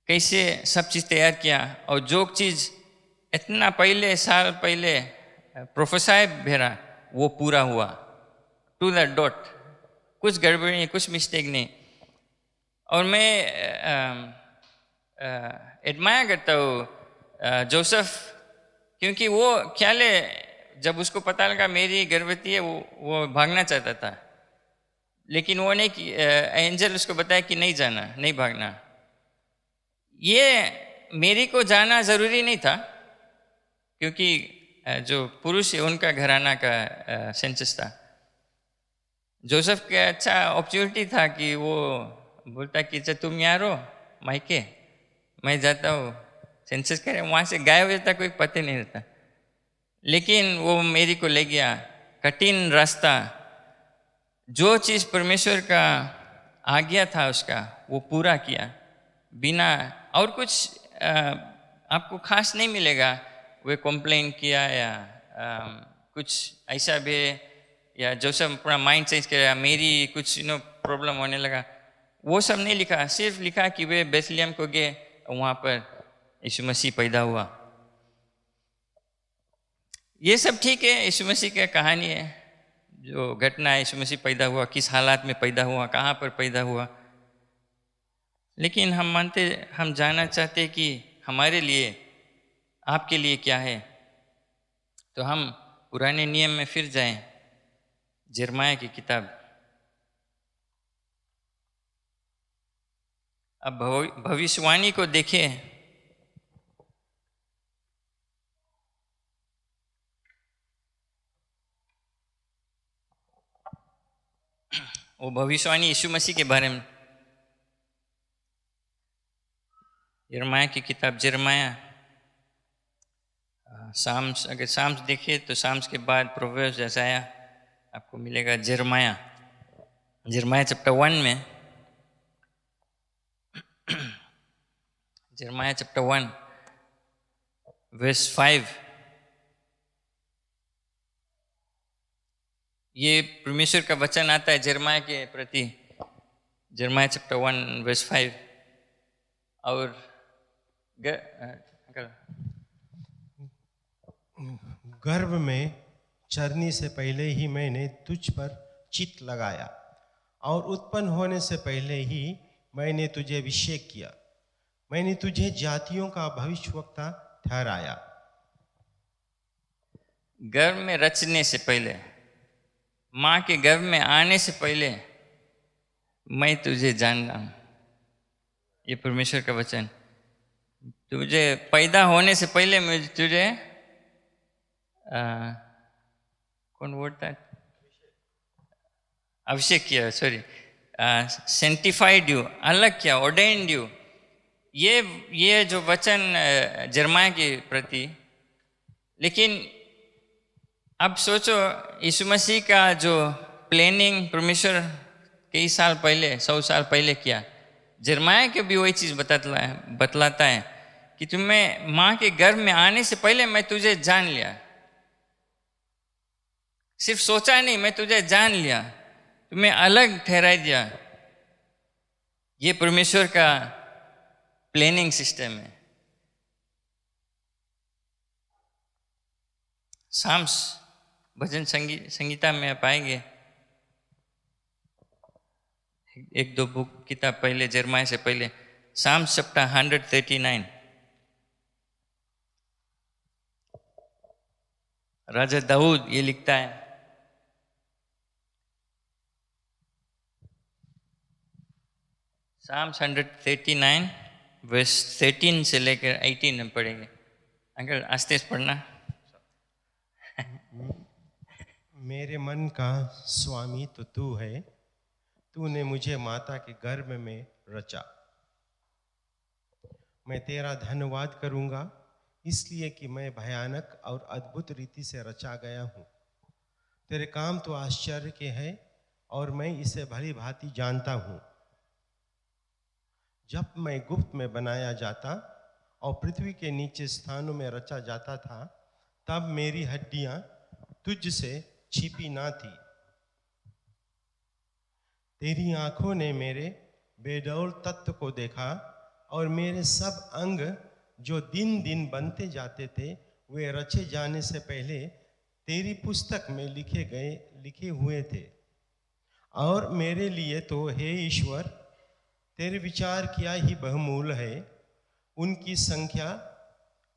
कैसे सब चीज़ तैयार किया। और जो चीज़ इतना पहले साल पहले प्रोफेसाय भेरा वो पूरा हुआ टू द डॉट, कुछ गड़बड़ी नहीं, कुछ मिस्टेक नहीं। और मैं एडमायर करता हूँ जोसेफ, क्योंकि वो ख्याल है जब उसको पता लगा मेरी गर्भवती है वो भागना चाहता था, लेकिन वो नहीं कि एंजल उसको बताया कि नहीं जाना, नहीं भागना। ये मेरी को जाना ज़रूरी नहीं था, क्योंकि जो पुरुष है उनका घराना का सेंसस था। जोसेफ का अच्छा अपॉर्चुनिटी था कि वो बोलता कि अच्छा तुम यहाँ रहो मायके, मैं जाता हूँ सेंसस करें, वहाँ से गायब हो जाता, कोई पता नहीं रहता। लेकिन वो मेरी को ले गया, कठिन रास्ता, जो चीज़ परमेश्वर का आज्ञा था उसका वो पूरा किया, बिना और कुछ आपको खास नहीं मिलेगा। वे कंप्लेन किया या कुछ ऐसा भी, या जोसेफ अपना माइंड चेंज किया, मेरी कुछ प्रॉब्लम होने लगा, वो सब नहीं लिखा। सिर्फ लिखा कि वे बेथलेहम को गए, वहाँ पर यीशु मसीह पैदा हुआ। ये सब ठीक है, यीशु मसीह की कहानी है, जो घटना है, यीशु मसीह पैदा हुआ, किस हालात में पैदा हुआ, कहाँ पर पैदा हुआ। लेकिन हम जानना चाहते कि हमारे लिए, आपके लिए क्या है। तो हम पुराने नियम में फिर जाएं, यिर्मयाह की किताब। अब भविष्यवाणी को देखें। वो भविष्यवाणी यीशु मसीह के बारे में, यिर्मयाह की किताब, यिर्मयाह साम्स, अगर साम्स देखिए तो साम्स के बाद प्रोवर्ब्स जैसा आया आपको मिलेगा जर्माया चैप्टर 1 में, जर्माया चैप्टर 1 वर्स 5, ये परमेश्वर का वचन आता है जर्माया के प्रति, जर्माया चैप्टर 1 वर्स 5। और
गर्भ में चरने से पहले ही मैंने तुझ पर चित्त लगाया और उत्पन्न होने से पहले ही मैंने तुझे अभिषेक किया। मैंने तुझे जातियों का भविष्यवक्ता ठहराया।
गर्भ में रचने से पहले, माँ के गर्भ में आने से पहले मैं तुझे जान रहा हूँ। ये परमेश्वर का वचन। तुझे पैदा होने से पहले मैं तुझे कौन वर्ड था, अभिषेक किया, सॉरी, सेंटिफाइड यू, अलग किया, ऑर्डेन्ड यू। ये जो वचन जर्माया के प्रति। लेकिन अब सोचो यीशु मसीह का जो प्लानिंग परमेश्वर कई साल पहले, 100 साल पहले किया, जर्माया के भी वही चीज़ बतलाता है कि तुम्हें माँ के गर्भ में आने से पहले मैं तुझे जान लिया। सिर्फ सोचा नहीं, मैं तुझे जान लिया, तुम्हें अलग ठहरा दिया। ये परमेश्वर का प्लानिंग सिस्टम है। साम्स भजन संगीता में आप आएंगे, एक दो बुक किताब पहले, जर्माया से पहले, साम्स चैप्टर 139, राजा दाऊद ये लिखता है, साम्स 139 वर्स 13 से लेकर 18 में पढ़ेंगे। अंकल आस्ते से पढ़ना।
मेरे मन का स्वामी तो तू है, तूने मुझे माता के गर्भ में रचा। मैं तेरा धन्यवाद करूंगा इसलिए कि मैं भयानक और अद्भुत रीति से रचा गया हूँ। तेरे काम तो आश्चर्य के हैं और मैं इसे भली भांति जानता हूँ। जब मैं गुप्त में बनाया जाता और पृथ्वी के नीचे स्थानों में रचा जाता था, तब मेरी हड्डियां तुझ से छिपी ना थी। तेरी आंखों ने मेरे बेडौल तत्व को देखा और मेरे सब अंग जो दिन दिन बनते जाते थे, वे रचे जाने से पहले तेरी पुस्तक में लिखे हुए थे। और मेरे लिए तो हे ईश्वर, तेरे विचार क्या ही बहुमूल्य है। उनकी संख्या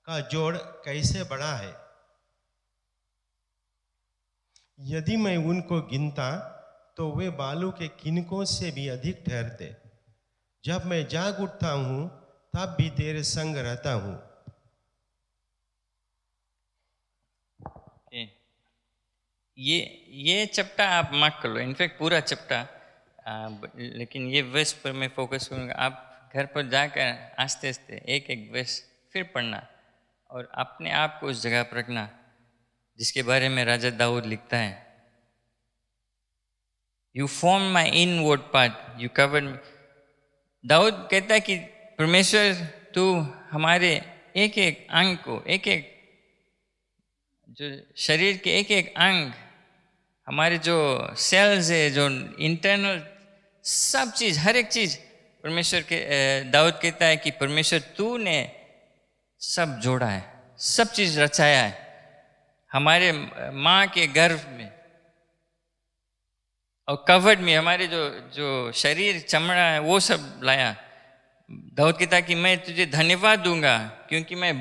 का जोड़ कैसे बड़ा है। यदि मैं उनको गिनता तो वे बालू के किनकों से भी अधिक ठहरते। जब मैं जाग उठता हूँ तब भी तेरे संग रहता हूँ।
ये चैप्टर आप मार्क कर लो, इनफैक्ट पूरा चैप्टर, लेकिन ये वर्स पर मैं फोकस करूँगा। आप घर पर जाकर आस्ते आस्ते एक एक वर्स फिर पढ़ना और अपने आप को उस जगह पर रखना जिसके बारे में राजा दाऊद लिखता है, you form my inward part, you covered me. दाऊद कहता है कि परमेश्वर तू हमारे एक एक अंग को, एक एक जो शरीर के एक एक अंग, हमारे जो सेल्स है, जो इंटरनल सब चीज़, हर एक चीज़ परमेश्वर के, दाऊद कहता है कि परमेश्वर तू ने सब जोड़ा है, सब चीज़ रचाया है हमारे माँ के गर्भ में और कवर्ड में, हमारे जो शरीर चमड़ा है वो सब लाया। दाऊद कहता है कि मैं तुझे धन्यवाद दूंगा क्योंकि मैं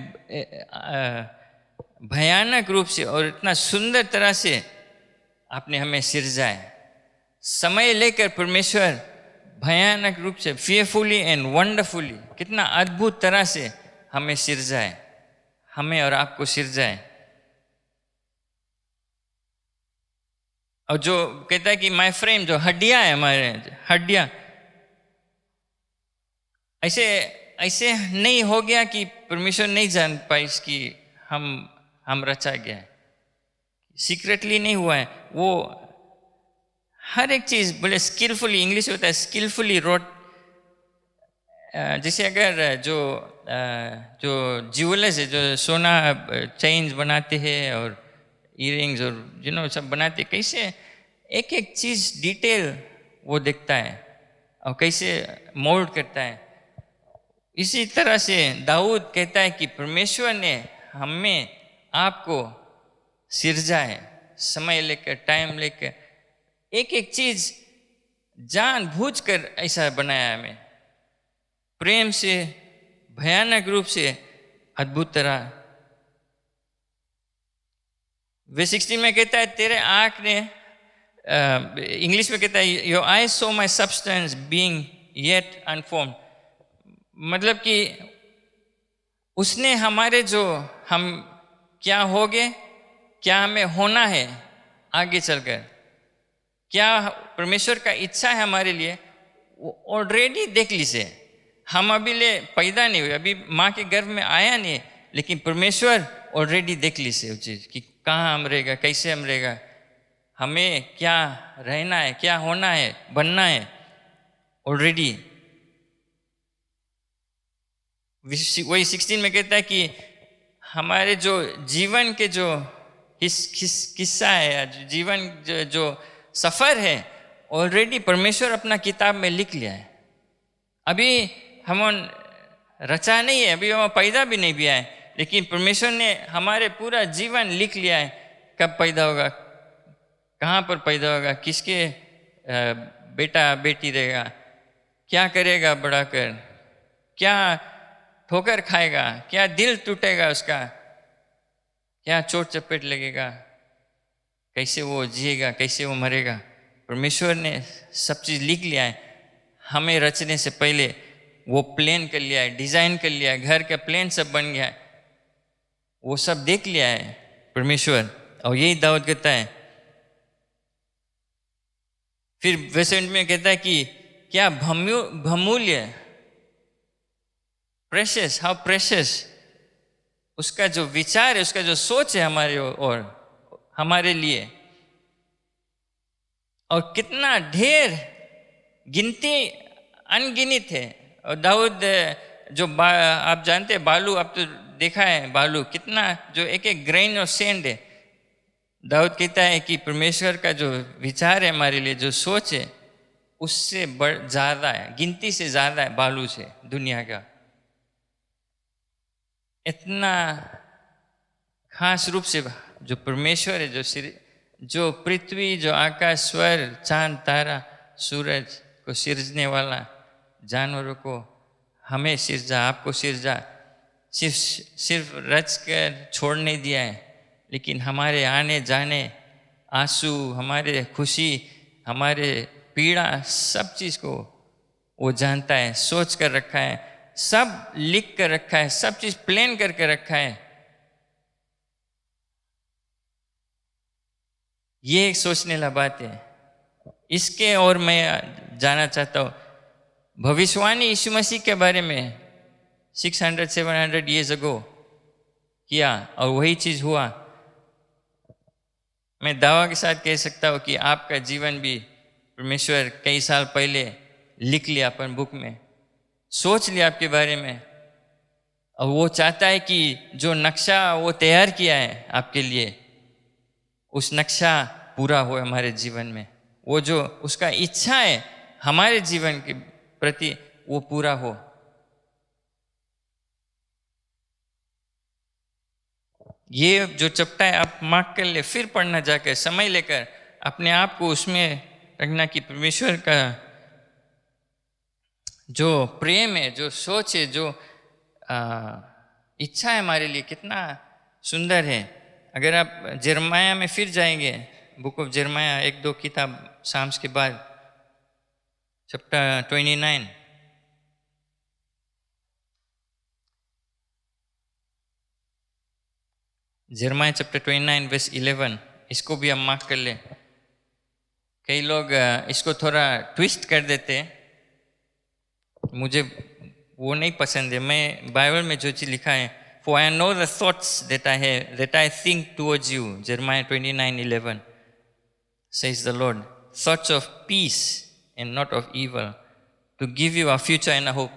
भयानक रूप से और इतना सुंदर तरह से आपने हमें सिरजा है। समय लेकर परमेश्वर भयानक रूप से, fearfully and wonderfully, कितना अद्भुत तरह से हमें सिरजा है, हमें और आपको सिरजा है। और जो कहता है कि माय फ्रेम, जो हड्डियां है, हमारे हड्डियां, ऐसे नहीं हो गया कि परमेश्वर नहीं जान पाए कि हम हम रचा गया है, सीक्रेटली नहीं हुआ है। वो हर एक चीज़ बोले स्किलफुली, इंग्लिश होता है स्किलफुली रोट। जैसे अगर जो ज्वेलर्स है, जो सोना चेन्स बनाते हैं और इयरिंग्स और सब बनाते हैं, कैसे एक एक चीज़ डिटेल वो देखता है और कैसे मोल्ड करता है। इसी तरह से दाऊद कहता है कि परमेश्वर ने हमें आपको सिरजा है, समय लेकर, टाइम लेकर, एक एक चीज जानबूझकर ऐसा बनाया हमें, प्रेम से, भयानक रूप से, अद्भुत तरह। वे 16 में कहता है तेरे आँख ने, इंग्लिश में कहता है your eyes so my substance being yet unformed, मतलब कि उसने हमारे जो हम क्या होगे, क्या हमें होना है आगे चलकर, क्या परमेश्वर का इच्छा है हमारे लिए, वो ऑलरेडी देख ली से। हम अभी ले पैदा नहीं हुए, अभी माँ के गर्भ में आया नहीं, लेकिन परमेश्वर ऑलरेडी देख ली से वो चीज़ कि कहाँ हम रहेगा, कैसे हम रहेगा, हमें क्या रहना है, क्या होना है, बनना है, ऑलरेडी। वही 16 में कहता है कि हमारे जो जीवन के जो किस्सा है, जीवन जो सफ़र है, ऑलरेडी परमेश्वर अपना किताब में लिख लिया है। अभी हम रचा नहीं है, अभी हम पैदा भी नहीं भी आए, लेकिन परमेश्वर ने हमारे पूरा जीवन लिख लिया है। कब पैदा होगा, कहाँ पर पैदा होगा, किसके बेटा बेटी रहेगा, क्या करेगा बड़ा कर, क्या ठोकर खाएगा, क्या दिल टूटेगा उसका, क्या चोट चपेट लगेगा, कैसे वो जिएगा, कैसे वो मरेगा, परमेश्वर ने सब चीज़ लिख लिया है। हमें रचने से पहले वो प्लान कर लिया है, डिज़ाइन कर लिया है, घर का प्लान सब बन गया है, वो सब देख लिया है परमेश्वर। और यही दाऊद कहता है। फिर वैसे में कहता है कि क्या बहुमूल्य, प्रेशियस, हाउ प्रेशियस उसका जो विचार है, उसका जो सोच है हमारे और हमारे लिए, और कितना ढेर गिनती अनगिनित है। और दाऊद जो आप जानते हैं बालू, आप तो देखा है बालू कितना, जो एक एक ग्रेन ऑफ सैंड है। दाऊद कहता है कि परमेश्वर का जो विचार है हमारे लिए, जो सोच है, उससे ज़्यादा है, गिनती से ज़्यादा है बालू से, दुनिया का। इतना खास रूप से जो परमेश्वर है, जो पृथ्वी, जो आकाश, स्वर, चांद, तारा, सूरज को सिरजने वाला, जानवरों को हमें सिरजा, आपको सिरजा, सिर्फ रच कर छोड़ नहीं दिया है, लेकिन हमारे आने जाने, आंसू, हमारे खुशी, हमारे पीड़ा, सब चीज़ को वो जानता है, सोच कर रखा है, सब लिख कर रखा है, सब चीज़ प्लान करके रखा है। ये एक सोचने वाला बात है। इसके और मैं जानना चाहता हूँ, भविष्यवाणी यीशु मसीह के बारे में 600-700 ईयर्स अगो किया और वही चीज़ हुआ। मैं दावा के साथ कह सकता हूँ कि आपका जीवन भी परमेश्वर कई साल पहले लिख लिया अपन बुक में, सोच लिया आपके बारे में, और वो चाहता है कि जो नक्शा वो तैयार किया है आपके लिए, उस नक्शा पूरा हो हमारे जीवन में। वो जो उसका इच्छा है हमारे जीवन के प्रति, वो पूरा हो। ये जो चपटा है आप मार्क कर ले, फिर पढ़ना जाकर, समय लेकर अपने आप को उसमें रखना कि परमेश्वर का जो प्रेम है, जो सोच है, जो इच्छा है हमारे लिए, कितना सुंदर है। अगर आप जर्माया में फिर जाएंगे, बुक ऑफ जर्माया, 1-2 किताब साम्स के बाद, चैप्टर 29, जर्माया चैप्टर 29 वर्स 11, इसको भी हम मार्क कर ले। कई लोग इसको थोड़ा ट्विस्ट कर देते हैं, मुझे वो नहीं पसंद है। मैं बाइबल में जो चीज़ लिखा है For I know the thoughts that I have, that I think towards you. Jeremiah 29:11 says the Lord, thoughts of peace and not of evil, to give you a future and a hope.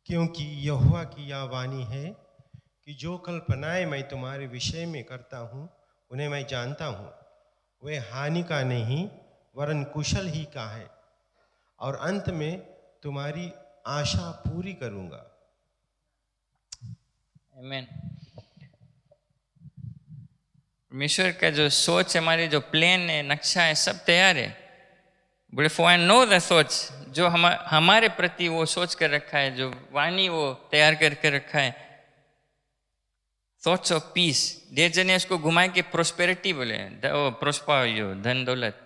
क्योंकि यहोवा की यह वाणी है कि जो कल्पनाएं मैं तुम्हारे विषय में करता हूँ उन्हें मैं जानता हूँ, वे हानि का नहीं वरन कुशल ही का है, और अंत में तुम्हारी आशा पूरी करूँगा।
Amen. परमेश्वर का जो सोच है, हमारे जो प्लान है, नक्शा है, सब तैयार है। बोले फॉर आई नो द सोच, जो हमारे प्रति वो सोच कर रखा है, जो वाणी वो तैयार करके रखा है, थॉट्स ऑफ पीस। देर जने उसको घुमा के प्रोस्पेरिटी बोले, प्रोस्पर, धन दौलत।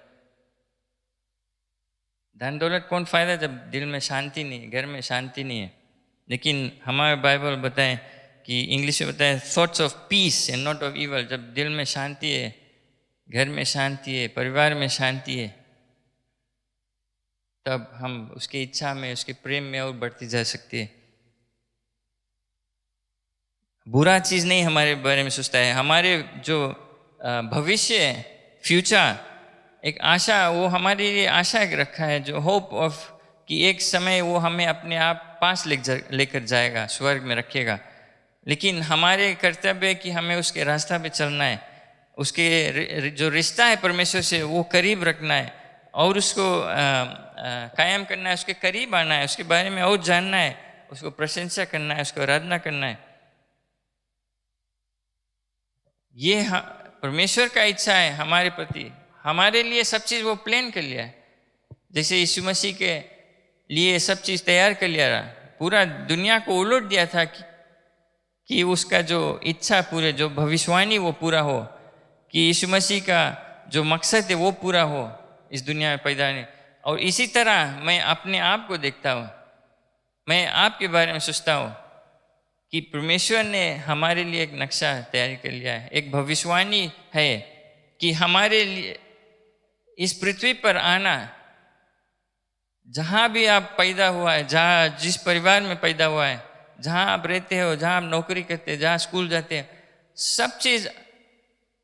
धन दौलत कौन फायदा जब दिल में शांति नहीं, घर में शांति नहीं है। लेकिन हमारे बाइबल बताए कि इंग्लिश में बताए thoughts of peace and not of evil. जब दिल में शांति है, घर में शांति है, परिवार में शांति है, तब हम उसकी इच्छा में, उसके प्रेम में और बढ़ती जा सकती है। बुरा चीज नहीं हमारे बारे में सोचता है। हमारे जो भविष्य, फ्यूचर, एक आशा, वो हमारे लिए आशा रखा है, जो होप ऑफ कि एक समय वो हमें अपने आप पास लेकर जाएगा, स्वर्ग में रखेगा। लेकिन हमारे कर्तव्य है कि हमें उसके रास्ता पे चलना है, उसके जो रिश्ता है परमेश्वर से वो करीब रखना है और उसको कायम करना है, उसके करीब आना है, उसके बारे में और जानना है, उसको प्रशंसा करना है, उसको आराधना करना है। ये परमेश्वर का इच्छा है हमारे प्रति। हमारे लिए सब चीज़ वो प्लान कर लिया है। जैसे यीशु मसीह के लिए सब चीज़ तैयार कर लिया रहा, पूरा दुनिया को उलट दिया था कि उसका जो इच्छा पूरे, जो भविष्यवाणी वो पूरा हो, कि यीशु मसीह का जो मकसद है वो पूरा हो इस दुनिया में पैदा नहीं। और इसी तरह मैं अपने आप को देखता हूँ, मैं आपके बारे में सोचता हूँ कि परमेश्वर ने हमारे लिए एक नक्शा तैयार कर लिया है, एक भविष्यवाणी है कि हमारे लिए इस पृथ्वी पर आना, जहाँ भी आप पैदा हुआ है, जहाँ जिस परिवार में पैदा हुआ है, जहाँ आप रहते हो, जहाँ आप नौकरी करते हैं, जहाँ स्कूल जाते हैं, सब चीज़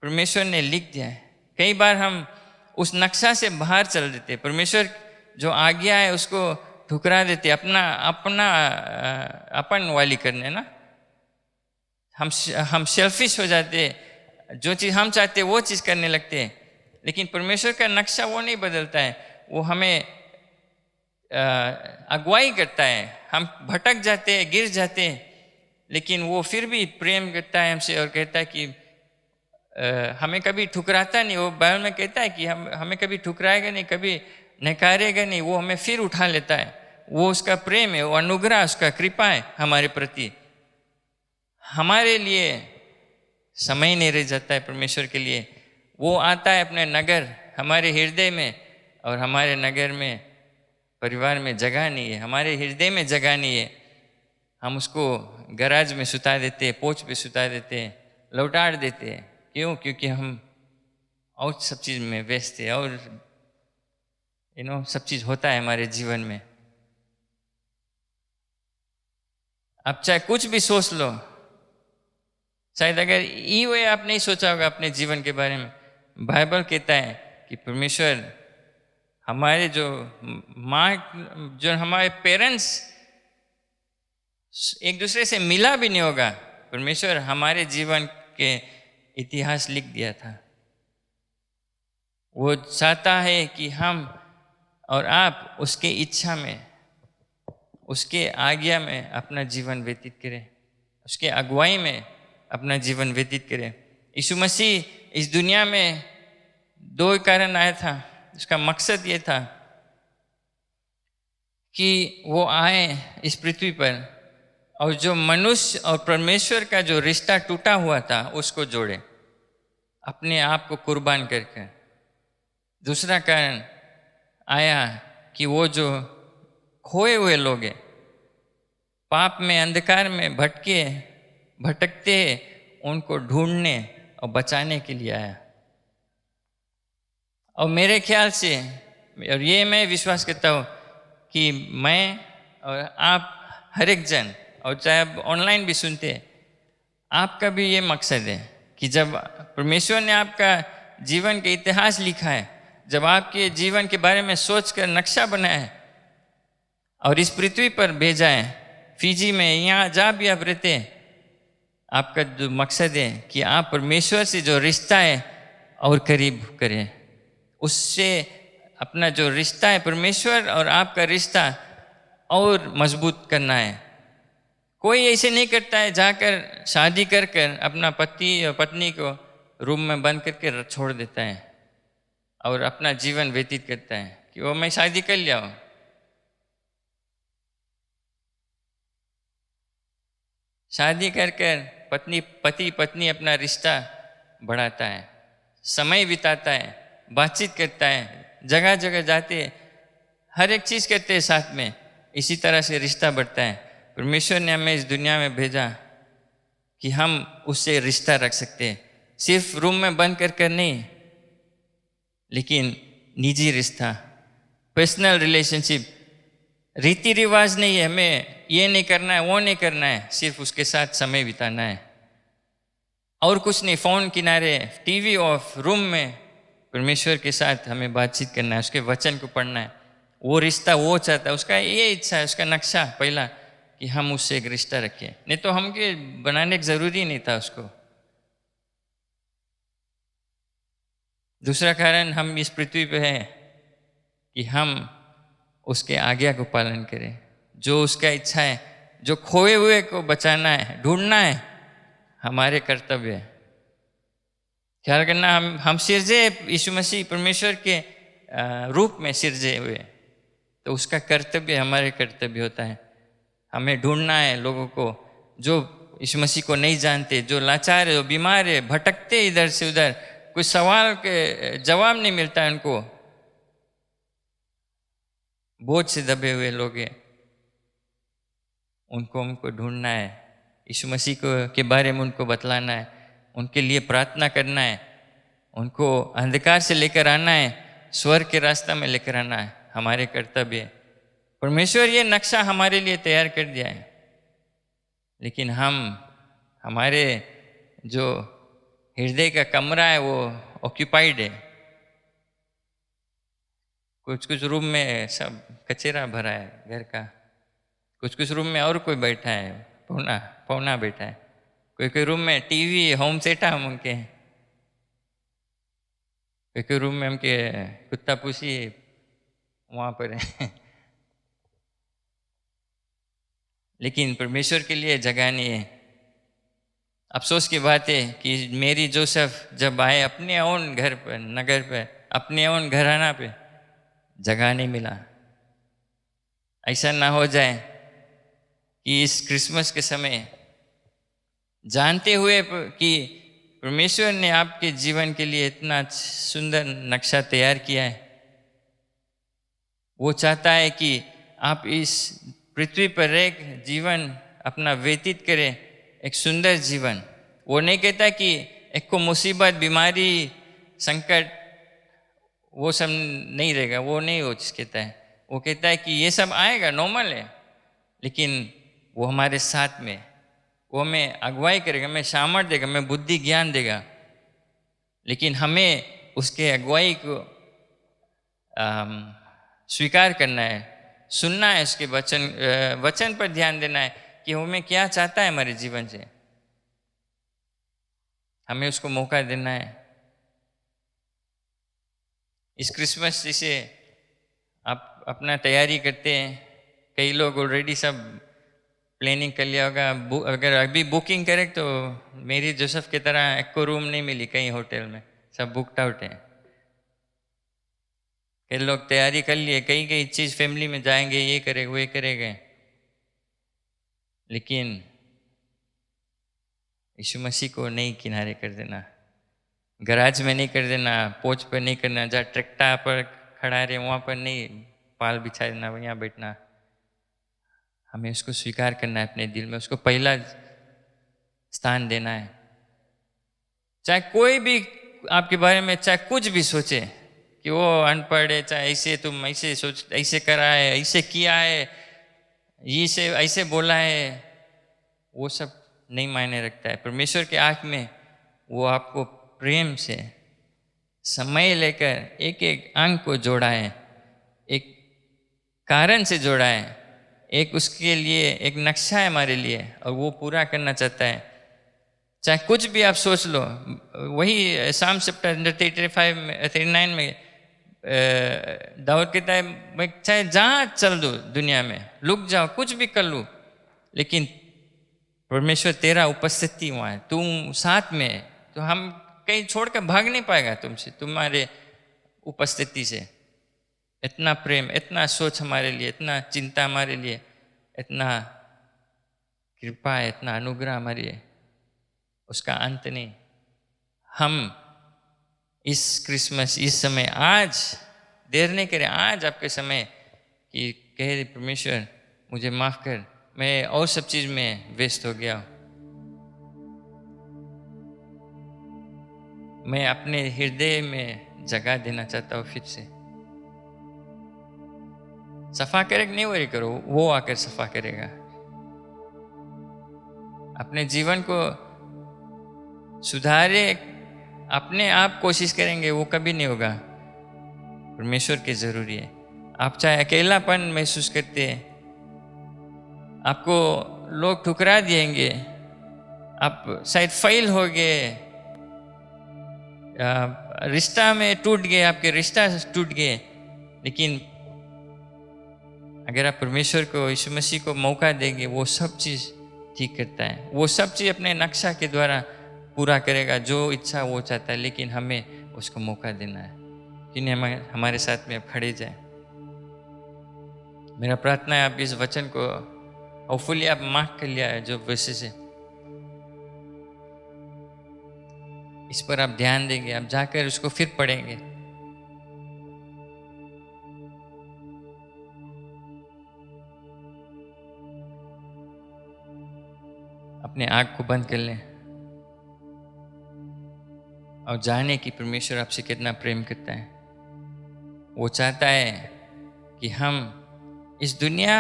परमेश्वर ने लिख दिया है। कई बार हम उस नक्शा से बाहर चल देते हैं, परमेश्वर जो आज्ञा है उसको ठुकरा देते, अपन वाली करने ना, हम सेल्फिश हो जाते, जो चीज़ हम चाहते हैं वो चीज़ करने लगते हैं। लेकिन परमेश्वर का नक्शा वो नहीं बदलता है, वो हमें अगुवाई करता है। हम भटक जाते हैं, गिर जाते हैं, लेकिन वो फिर भी प्रेम करता है हमसे और कहता है कि हमें कभी ठुकराता नहीं। वो बाइबल में कहता है कि हमें कभी ठुकराएगा नहीं, कभी नकारेगा नहीं, वो हमें फिर उठा लेता है। वो उसका प्रेम है, वो अनुग्रह, उसका कृपा है हमारे प्रति। हमारे लिए समय नहीं रह जाता है परमेश्वर के लिए। वो आता है अपने नगर, हमारे हृदय में, और हमारे नगर में, परिवार में जगह नहीं है, हमारे हृदय में जगह नहीं है। हम उसको गराज में सुता देते हैं, पोच पे सुता देते हैं, लौटा देते हैं। क्यों? क्योंकि हम और सब चीज़ में व्यस्त है, और सब चीज़ होता है हमारे जीवन में। आप चाहे कुछ भी सोच लो, शायद अगर ये वे आप नहीं सोचा होगा अपने जीवन के बारे में। बाइबल कहता है कि परमेश्वर हमारे जो हमारे पेरेंट्स एक दूसरे से मिला भी नहीं होगा, परमेश्वर हमारे जीवन के इतिहास लिख दिया था। वो चाहता है कि हम और आप उसके इच्छा में, उसके आज्ञा में अपना जीवन व्यतीत करें, उसके अगुवाई में अपना जीवन व्यतीत करें। यीशु मसीह इस दुनिया में दो कारण आया था। उसका मकसद ये था कि वो आए इस पृथ्वी पर और जो मनुष्य और परमेश्वर का जो रिश्ता टूटा हुआ था उसको जोड़े, अपने आप को कुर्बान करके। दूसरा कारण आया कि वो जो खोए हुए लोग हैं, पाप में, अंधकार में भटकते हैं, उनको ढूंढने और बचाने के लिए आया। और मेरे ख्याल से, और ये मैं विश्वास करता हूँ कि मैं और आप हर एक जन, और चाहे आप ऑनलाइन भी सुनते हैं, आपका भी ये मकसद है कि जब परमेश्वर ने आपका जीवन का इतिहास लिखा है, जब आपके जीवन के बारे में सोचकर नक्शा बनाया है और इस पृथ्वी पर भेजा है, फिजी में, यहाँ जहाँ भी आप रहते हैं, आपका जो मकसद है कि आप परमेश्वर से जो रिश्ता है और करीब करें, उससे अपना जो रिश्ता है परमेश्वर और आपका रिश्ता और मजबूत करना है। कोई ऐसे नहीं करता है जाकर शादी कर कर अपना पति और पत्नी को रूम में बंद करके छोड़ देता है और अपना जीवन व्यतीत करता है कि वो मैं शादी कर लिया हूँ। शादी कर कर पति पत्नी अपना रिश्ता बढ़ाता है, समय बिताता है, बातचीत करता है, जगह जगह जाते हैं, हर एक चीज़ करते हैं साथ में, इसी तरह से रिश्ता बढ़ता है। परमेश्वर ने हमें इस दुनिया में भेजा कि हम उससे रिश्ता रख सकते हैं, सिर्फ रूम में बंद कर कर नहीं, लेकिन निजी रिश्ता, पर्सनल रिलेशनशिप। रीति रिवाज नहीं है, हमें ये नहीं करना है, वो नहीं करना है, सिर्फ उसके साथ समय बिताना है और कुछ नहीं। फ़ोन किनारे, टीवी ऑफ, रूम में परमेश्वर के साथ हमें बातचीत करना है, उसके वचन को पढ़ना है। वो रिश्ता वो चाहता है, उसका ये इच्छा है, उसका नक्शा पहला कि हम उससे एक रिश्ता रखें, नहीं तो हमके बनाने की ज़रूरी नहीं था उसको। दूसरा कारण हम इस पृथ्वी पे हैं कि हम उसके आज्ञा को पालन करें, जो उसका इच्छा है, जो खोए हुए को बचाना है, ढूंढना है, हमारे कर्तव्य है। ख्याल करना, हम सिरजे यीशु मसीह परमेश्वर के रूप में सिरजे हुए, तो उसका कर्तव्य हमारे कर्तव्य होता है। हमें ढूंढना है लोगों को जो यीशु मसीह को नहीं जानते, जो लाचार है, जो बीमार है, भटकते इधर से उधर, कुछ सवाल के जवाब नहीं मिलता है उनको, बोझ से दबे हुए लोग हैं, उनको हमको ढूंढना है, यीशु मसीह को के बारे में उनको बतलाना है, उनके लिए प्रार्थना करना है, उनको अंधकार से लेकर आना है, स्वर्ग के रास्ता में लेकर आना है, हमारे कर्तव्य है। परमेश्वर ये नक्शा हमारे लिए तैयार कर दिया है, लेकिन हमारे जो हृदय का कमरा है वो ऑक्यूपाइड है। कुछ रूम में सब कचरा भरा है घर का, कुछ रूम में और कोई बैठा है, पौना बैठा है, कोई रूम में टीवी होम सेटा हम उनके, कोई रूम में उनके कुत्ता पूसी वहाँ पर है लेकिन परमेश्वर के लिए जगह नहीं है। अफसोस की बात है कि मेरी जोसेफ जब आए अपने ओन घर पर, नगर पर, अपने ओन घराना पे, जगह नहीं मिला। ऐसा ना हो जाए कि इस क्रिसमस के समय, जानते हुए कि परमेश्वर ने आपके जीवन के लिए इतना सुंदर नक्शा तैयार किया है, वो चाहता है कि आप इस पृथ्वी पर एक जीवन अपना व्यतीत करें, एक सुंदर जीवन। वो नहीं कहता कि एक को मुसीबत, बीमारी, संकट वो सब नहीं रहेगा, वो नहीं वो चीज़ कहता है। वो कहता है कि ये सब आएगा, नॉर्मल है, लेकिन वो हमारे साथ में, वो हमें अगुवाई करेगा, हमें सामर्थ देगा, हमें बुद्धि ज्ञान देगा, लेकिन हमें उसके अगुवाई को स्वीकार करना है, सुनना है, उसके वचन पर ध्यान देना है कि वो हमें क्या चाहता है हमारे जीवन से, हमें उसको मौका देना है। इस क्रिसमस जैसे आप अपना तैयारी करते हैं, कई लोग ऑलरेडी सब प्लानिंग कर लिया होगा। अगर अभी बुकिंग करें तो मेरी जोसेफ की तरह एक को रूम नहीं मिली कहीं होटल में, सब बुकड आउट है। कई लोग तैयारी कर लिए, कई चीज़ फैमिली में जाएंगे, ये करेंगे वो करेंगे, लेकिन यीशु मसीह को नहीं किनारे कर देना, गराज में नहीं कर देना, पोच पर नहीं करना, जहाँ ट्रैक्टर पर खड़ा रहे वहाँ पर नहीं पाल बिछा देना, वहाँ बैठना। हमें उसको स्वीकार करना है अपने दिल में, उसको पहला स्थान देना है। चाहे कोई भी आपके बारे में चाहे कुछ भी सोचे कि वो अनपढ़ है, चाहे ऐसे तुम ऐसे सोच, ऐसे करा है, ऐसे किया है, ये से ऐसे बोला है, वो सब नहीं मायने रखता है। परमेश्वर के आँख में वो आपको प्रेम से समय लेकर एक एक अंग को जोड़ा है, एक कारण से जोड़ा है, एक उसके लिए एक नक्शा है हमारे लिए, और वो पूरा करना चाहता है। चाहे कुछ भी आप सोच लो, वही साम चैप्टर 39 में दाऊद कहता है, मैं चाहे जहाँ चल दूँ दुनिया में, लुक जाओ, कुछ भी कर लूँ, लेकिन परमेश्वर तेरा उपस्थिति वहाँ है, तुम साथ में है, तो हम कहीं छोड़कर भाग नहीं पाएगा तुमसे, तुम्हारे उपस्थिति से। इतना प्रेम, इतना सोच हमारे लिए, इतना चिंता हमारे लिए, इतना कृपा है, इतना अनुग्रह हमारे लिए, उसका अंत नहीं। हम इस क्रिसमस, इस समय, आज देर नहीं करें, आज आपके समय कि कहे परमेश्वर मुझे माफ़ कर, मैं और सब चीज़ में व्यस्त हो गया हूँ, मैं अपने हृदय में जगह देना चाहता हूँ फिर से। सफा करेगा नहीं वही करो, वो आकर सफा करेगा। अपने जीवन को सुधारे, अपने आप कोशिश करेंगे, वो कभी नहीं होगा। परमेश्वर की जरूरी है। आप चाहे अकेलापन महसूस करते हैं, आपको लोग ठुकरा देंगे, आप शायद फेल हो गए, रिश्ता में टूट गए, आपके रिश्ता टूट गए, लेकिन अगर आप परमेश्वर को, यीशु मसीह को मौका देंगे, वो सब चीज़ ठीक करता है। वो सब चीज़ अपने नक्शा के द्वारा पूरा करेगा, जो इच्छा वो चाहता है, लेकिन हमें उसको मौका देना है कि हमारे साथ में खड़े जाए। मेरा प्रार्थना है आप इस वचन को होपफुली आप मार्क कर लिया है, जो वैसे से इस पर आप ध्यान देंगे, आप जाकर उसको फिर पढ़ेंगे। अपने आँख को बंद कर लें और जाने कि परमेश्वर आपसे कितना प्रेम करता है। वो चाहता है कि हम इस दुनिया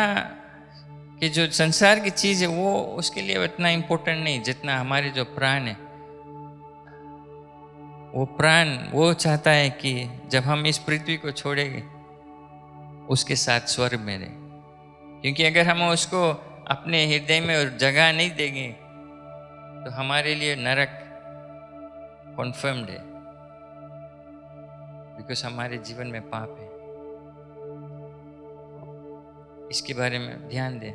के जो संसार की चीज़ है, वो उसके लिए उतना इम्पोर्टेंट नहीं जितना हमारे जो प्राण है। वो प्राण वो चाहता है कि जब हम इस पृथ्वी को छोड़ेंगे, उसके साथ स्वर्ग में रहें। क्योंकि अगर हम उसको अपने हृदय में जगह नहीं देंगे, तो हमारे लिए नरक कॉन्फर्म्ड है, बिकॉज हमारे जीवन में पाप है। इसके बारे में ध्यान दें।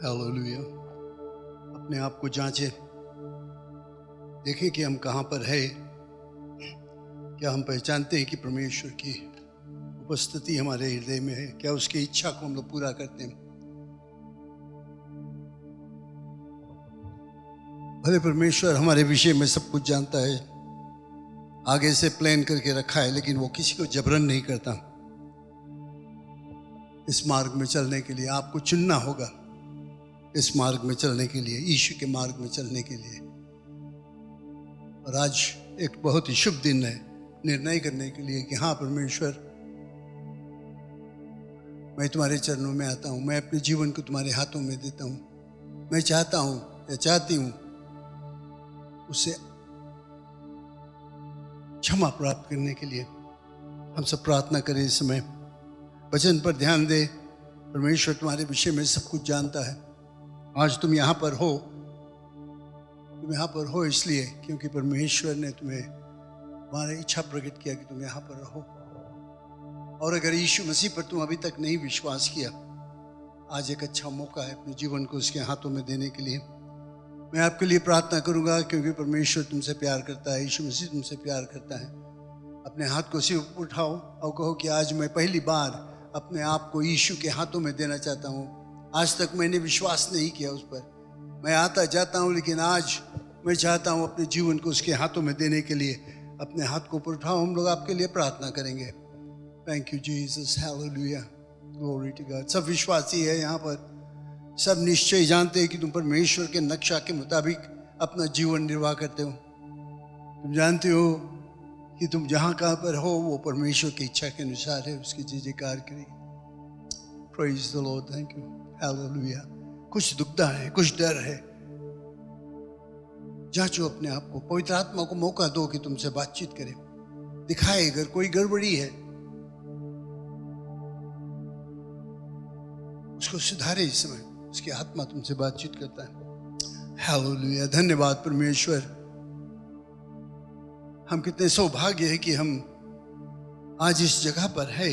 हालेलुया। अपने आप को जांचें, देखें कि हम कहाँ पर है। क्या हम पहचानते हैं कि परमेश्वर की उपस्थिति हमारे हृदय में है? क्या उसकी इच्छा को हम लोग पूरा करते हैं? भले परमेश्वर हमारे विषय में सब कुछ जानता है, आगे से प्लान करके रखा है, लेकिन वो किसी को जबरन नहीं करता। इस मार्ग में चलने के लिए आपको चुनना होगा, इस मार्ग में चलने के लिए, यीशु के मार्ग में चलने के लिए। और आज एक बहुत ही शुभ दिन है निर्णय करने के लिए कि हाँ परमेश्वर, मैं तुम्हारे चरणों में आता हूँ, मैं अपने जीवन को तुम्हारे हाथों में देता हूँ। मैं चाहता हूँ या चाहती हूँ उससे क्षमा प्राप्त करने के लिए। हम सब प्रार्थना करें इस समय, वचन पर ध्यान दे। परमेश्वर तुम्हारे विषय में सब कुछ जानता है। आज तुम यहाँ पर हो, तुम यहाँ पर हो इसलिए क्योंकि परमेश्वर ने तुम्हें तुम्हारी इच्छा प्रकट किया कि तुम यहाँ पर रहो। और अगर यीशु मसीह पर तुम अभी तक नहीं विश्वास किया, आज एक अच्छा मौका है अपने जीवन को उसके हाथों में देने के लिए। मैं आपके लिए प्रार्थना करूंगा क्योंकि परमेश्वर तुमसे प्यार करता है, यीशु मसीह तुमसे प्यार करता है। अपने हाथ को सिर उठाओ और कहो कि आज मैं पहली बार अपने आप को यीशु के हाथों में देना चाहता हूँ। आज तक मैंने विश्वास नहीं किया उस पर, मैं आता जाता हूँ, लेकिन आज मैं चाहता हूँ अपने जीवन को उसके हाथों में देने के लिए। अपने हाथ को ऊपर उठाओ, हम लोग आपके लिए प्रार्थना करेंगे। Thank you Jesus, hallelujah, glory to God. सब विश्वासी है यहाँ पर, सब निश्चय जानते हैं कि तुम परमेश्वर के नक्शा के मुताबिक अपना जीवन निर्वाह करते हो। तुम जानते हो कि तुम जहाँ कहाँ पर हो वो परमेश्वर की इच्छा के अनुसार है, उसकी जय जयकार करेंगे। Praise the Lord, thank you, hallelujah. कुछ दुखता है, कुछ डर है, जांचो अपने आप को, पवित्र आत्मा को मौका दो कि तुमसे बातचीत करे, दिखाए अगर कोई गड़बड़ी है उसको सुधारे। इस समय उसकी आत्मा तुमसे बातचीत करता है। हालेलुया, धन्यवाद परमेश्वर। हम कितने सौभाग्य है कि हम आज इस जगह पर है।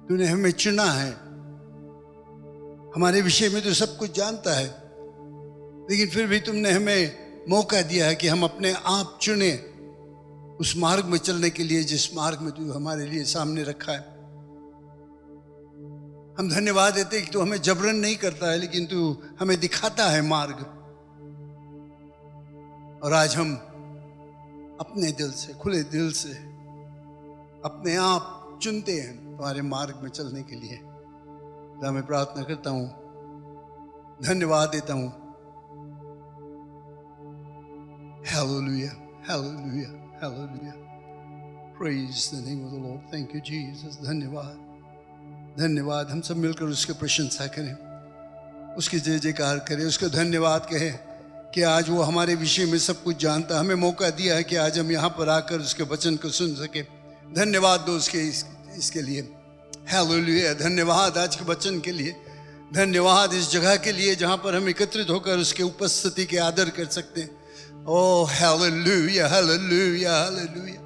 तूने हमें चुना है, हमारे विषय में तो सब कुछ जानता है, लेकिन फिर भी तुमने हमें मौका दिया है कि हम अपने आप चुने उस मार्ग में चलने के लिए जिस मार्ग में तू हमारे लिए सामने रखा है। हम धन्यवाद देते कि तू हमें जबरन नहीं करता है, लेकिन तू हमें दिखाता है मार्ग। और आज हम अपने दिल से, खुले दिल से अपने आप चुनते हैं तुम्हारे मार्ग में चलने के लिए। मैं प्रार्थना करता हूं, धन्यवाद देता हूं। Hallelujah, hallelujah, hallelujah. Praise the name of the Lord. Thank you Jesus. धन्यवाद, धन्यवाद। हम सब मिलकर उसकी प्रशंसा करें, उसकी जय जयकार करें, उसको धन्यवाद कहें कि आज वो हमारे विषय में सब कुछ जानता है। हमें मौका दिया है कि आज हम यहाँ पर आकर उसके वचन को सुन सके। धन्यवाद दो उसके इसके लिए। हालेलुया, धन्यवाद आज के वचन के लिए, धन्यवाद इस जगह के लिए जहाँ पर हम एकत्रित होकर उसके उपस्थिति के आदर कर सकते हैं। Oh hallelujah, hallelujah, hallelujah.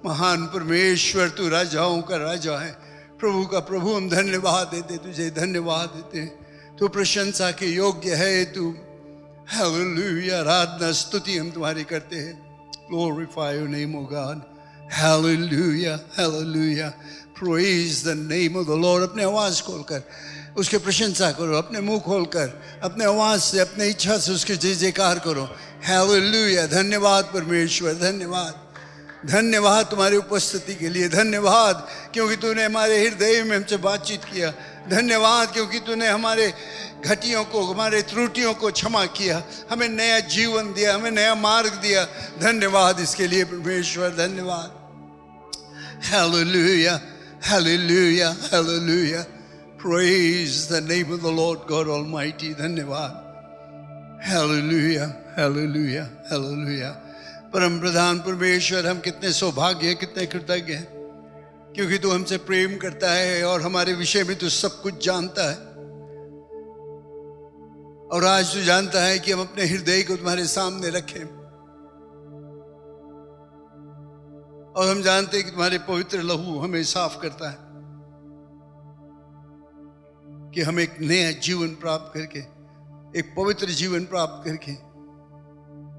महान परमेश्वर, तू राजाओं का राजा है, प्रभु का प्रभु। हम धन्यवाद देते, तुझे धन्यवाद देते हैं। तू प्रशंसा के योग्य है। तू हालेलुया, आराधना स्तुति हम तुम्हारी करते हैं। Glorify your name, O God. Hallelujah, hallelujah. Praise the name of the Lord. अपने आवाज खोलकर उसके प्रशंसा करो, अपने मुंह खोलकर अपने आवाज से, अपने इच्छा से उसके जय जयकार करो। हालेलुया, धन्यवाद परमेश्वर, धन्यवाद, धन्यवाद तुम्हारी उपस्थिति के लिए। धन्यवाद क्योंकि तूने हमारे हृदय में हमसे बातचीत किया। धन्यवाद क्योंकि तूने हमारे घटियों को, हमारे त्रुटियों को क्षमा किया, हमें नया जीवन दिया, हमें नया मार्ग दिया। धन्यवाद इसके लिए परमेश्वर, धन्यवाद। Hallelujah, hallelujah, hallelujah. Praise the name of the lord god almighty. धन्यवाद। Hallelujah, hallelujah, hallelujah. परम प्रधान परमेश्वर, हम कितने सौभाग्य हैं, कितने कृतज्ञ हैं, क्योंकि तू हमसे प्रेम करता है और हमारे विषय में तू सब कुछ जानता है। और आज तू जानता है कि हम अपने हृदय को तुम्हारे सामने रखें, और हम जानते हैं कि तुम्हारे पवित्र लहू हमें साफ करता है, कि हम एक नया जीवन प्राप्त करके, एक पवित्र जीवन प्राप्त करके,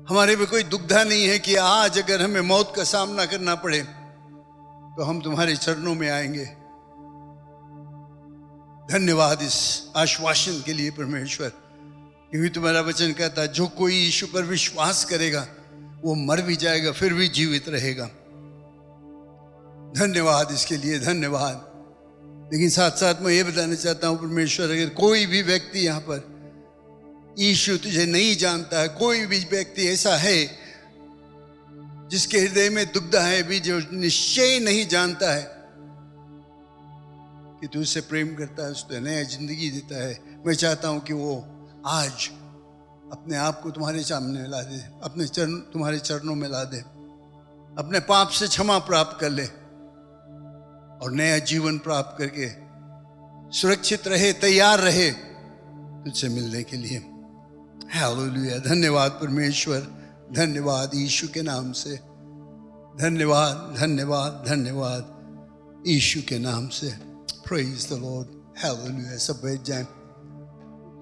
हमारे में कोई दुविधा नहीं है कि आज अगर हमें मौत का सामना करना पड़े तो हम तुम्हारे चरणों में आएंगे। धन्यवाद इस आश्वासन के लिए परमेश्वर, क्योंकि तुम्हारा वचन कहता है जो कोई यीशु पर विश्वास करेगा वो मर भी जाएगा फिर भी जीवित रहेगा। धन्यवाद इसके लिए, धन्यवाद। लेकिन साथ साथ मैं ये बताना चाहता हूँ परमेश्वर, अगर कोई भी व्यक्ति यहाँ पर यीशु तुझे नहीं जानता है, कोई भी व्यक्ति ऐसा है जिसके हृदय में दुविधा है भी, जो निश्चय नहीं जानता है कि तू उससे प्रेम करता है, उसको नया जिंदगी देता है, मैं चाहता हूं कि वो आज अपने आप को तुम्हारे सामने ला दे, अपने चरण तुम्हारे चरणों में ला दे, अपने पाप से क्षमा प्राप्त कर ले और नया जीवन प्राप्त करके सुरक्षित रहे, तैयार रहे तुझसे मिलने के लिए। हालेलुया, धन्यवाद परमेश्वर, धन्यवाद यीशु के नाम से, धन्यवाद, धन्यवाद, धन्यवाद यीशु के नाम से। Praise the Lord. हालेलुया। सब बैठ जाएं।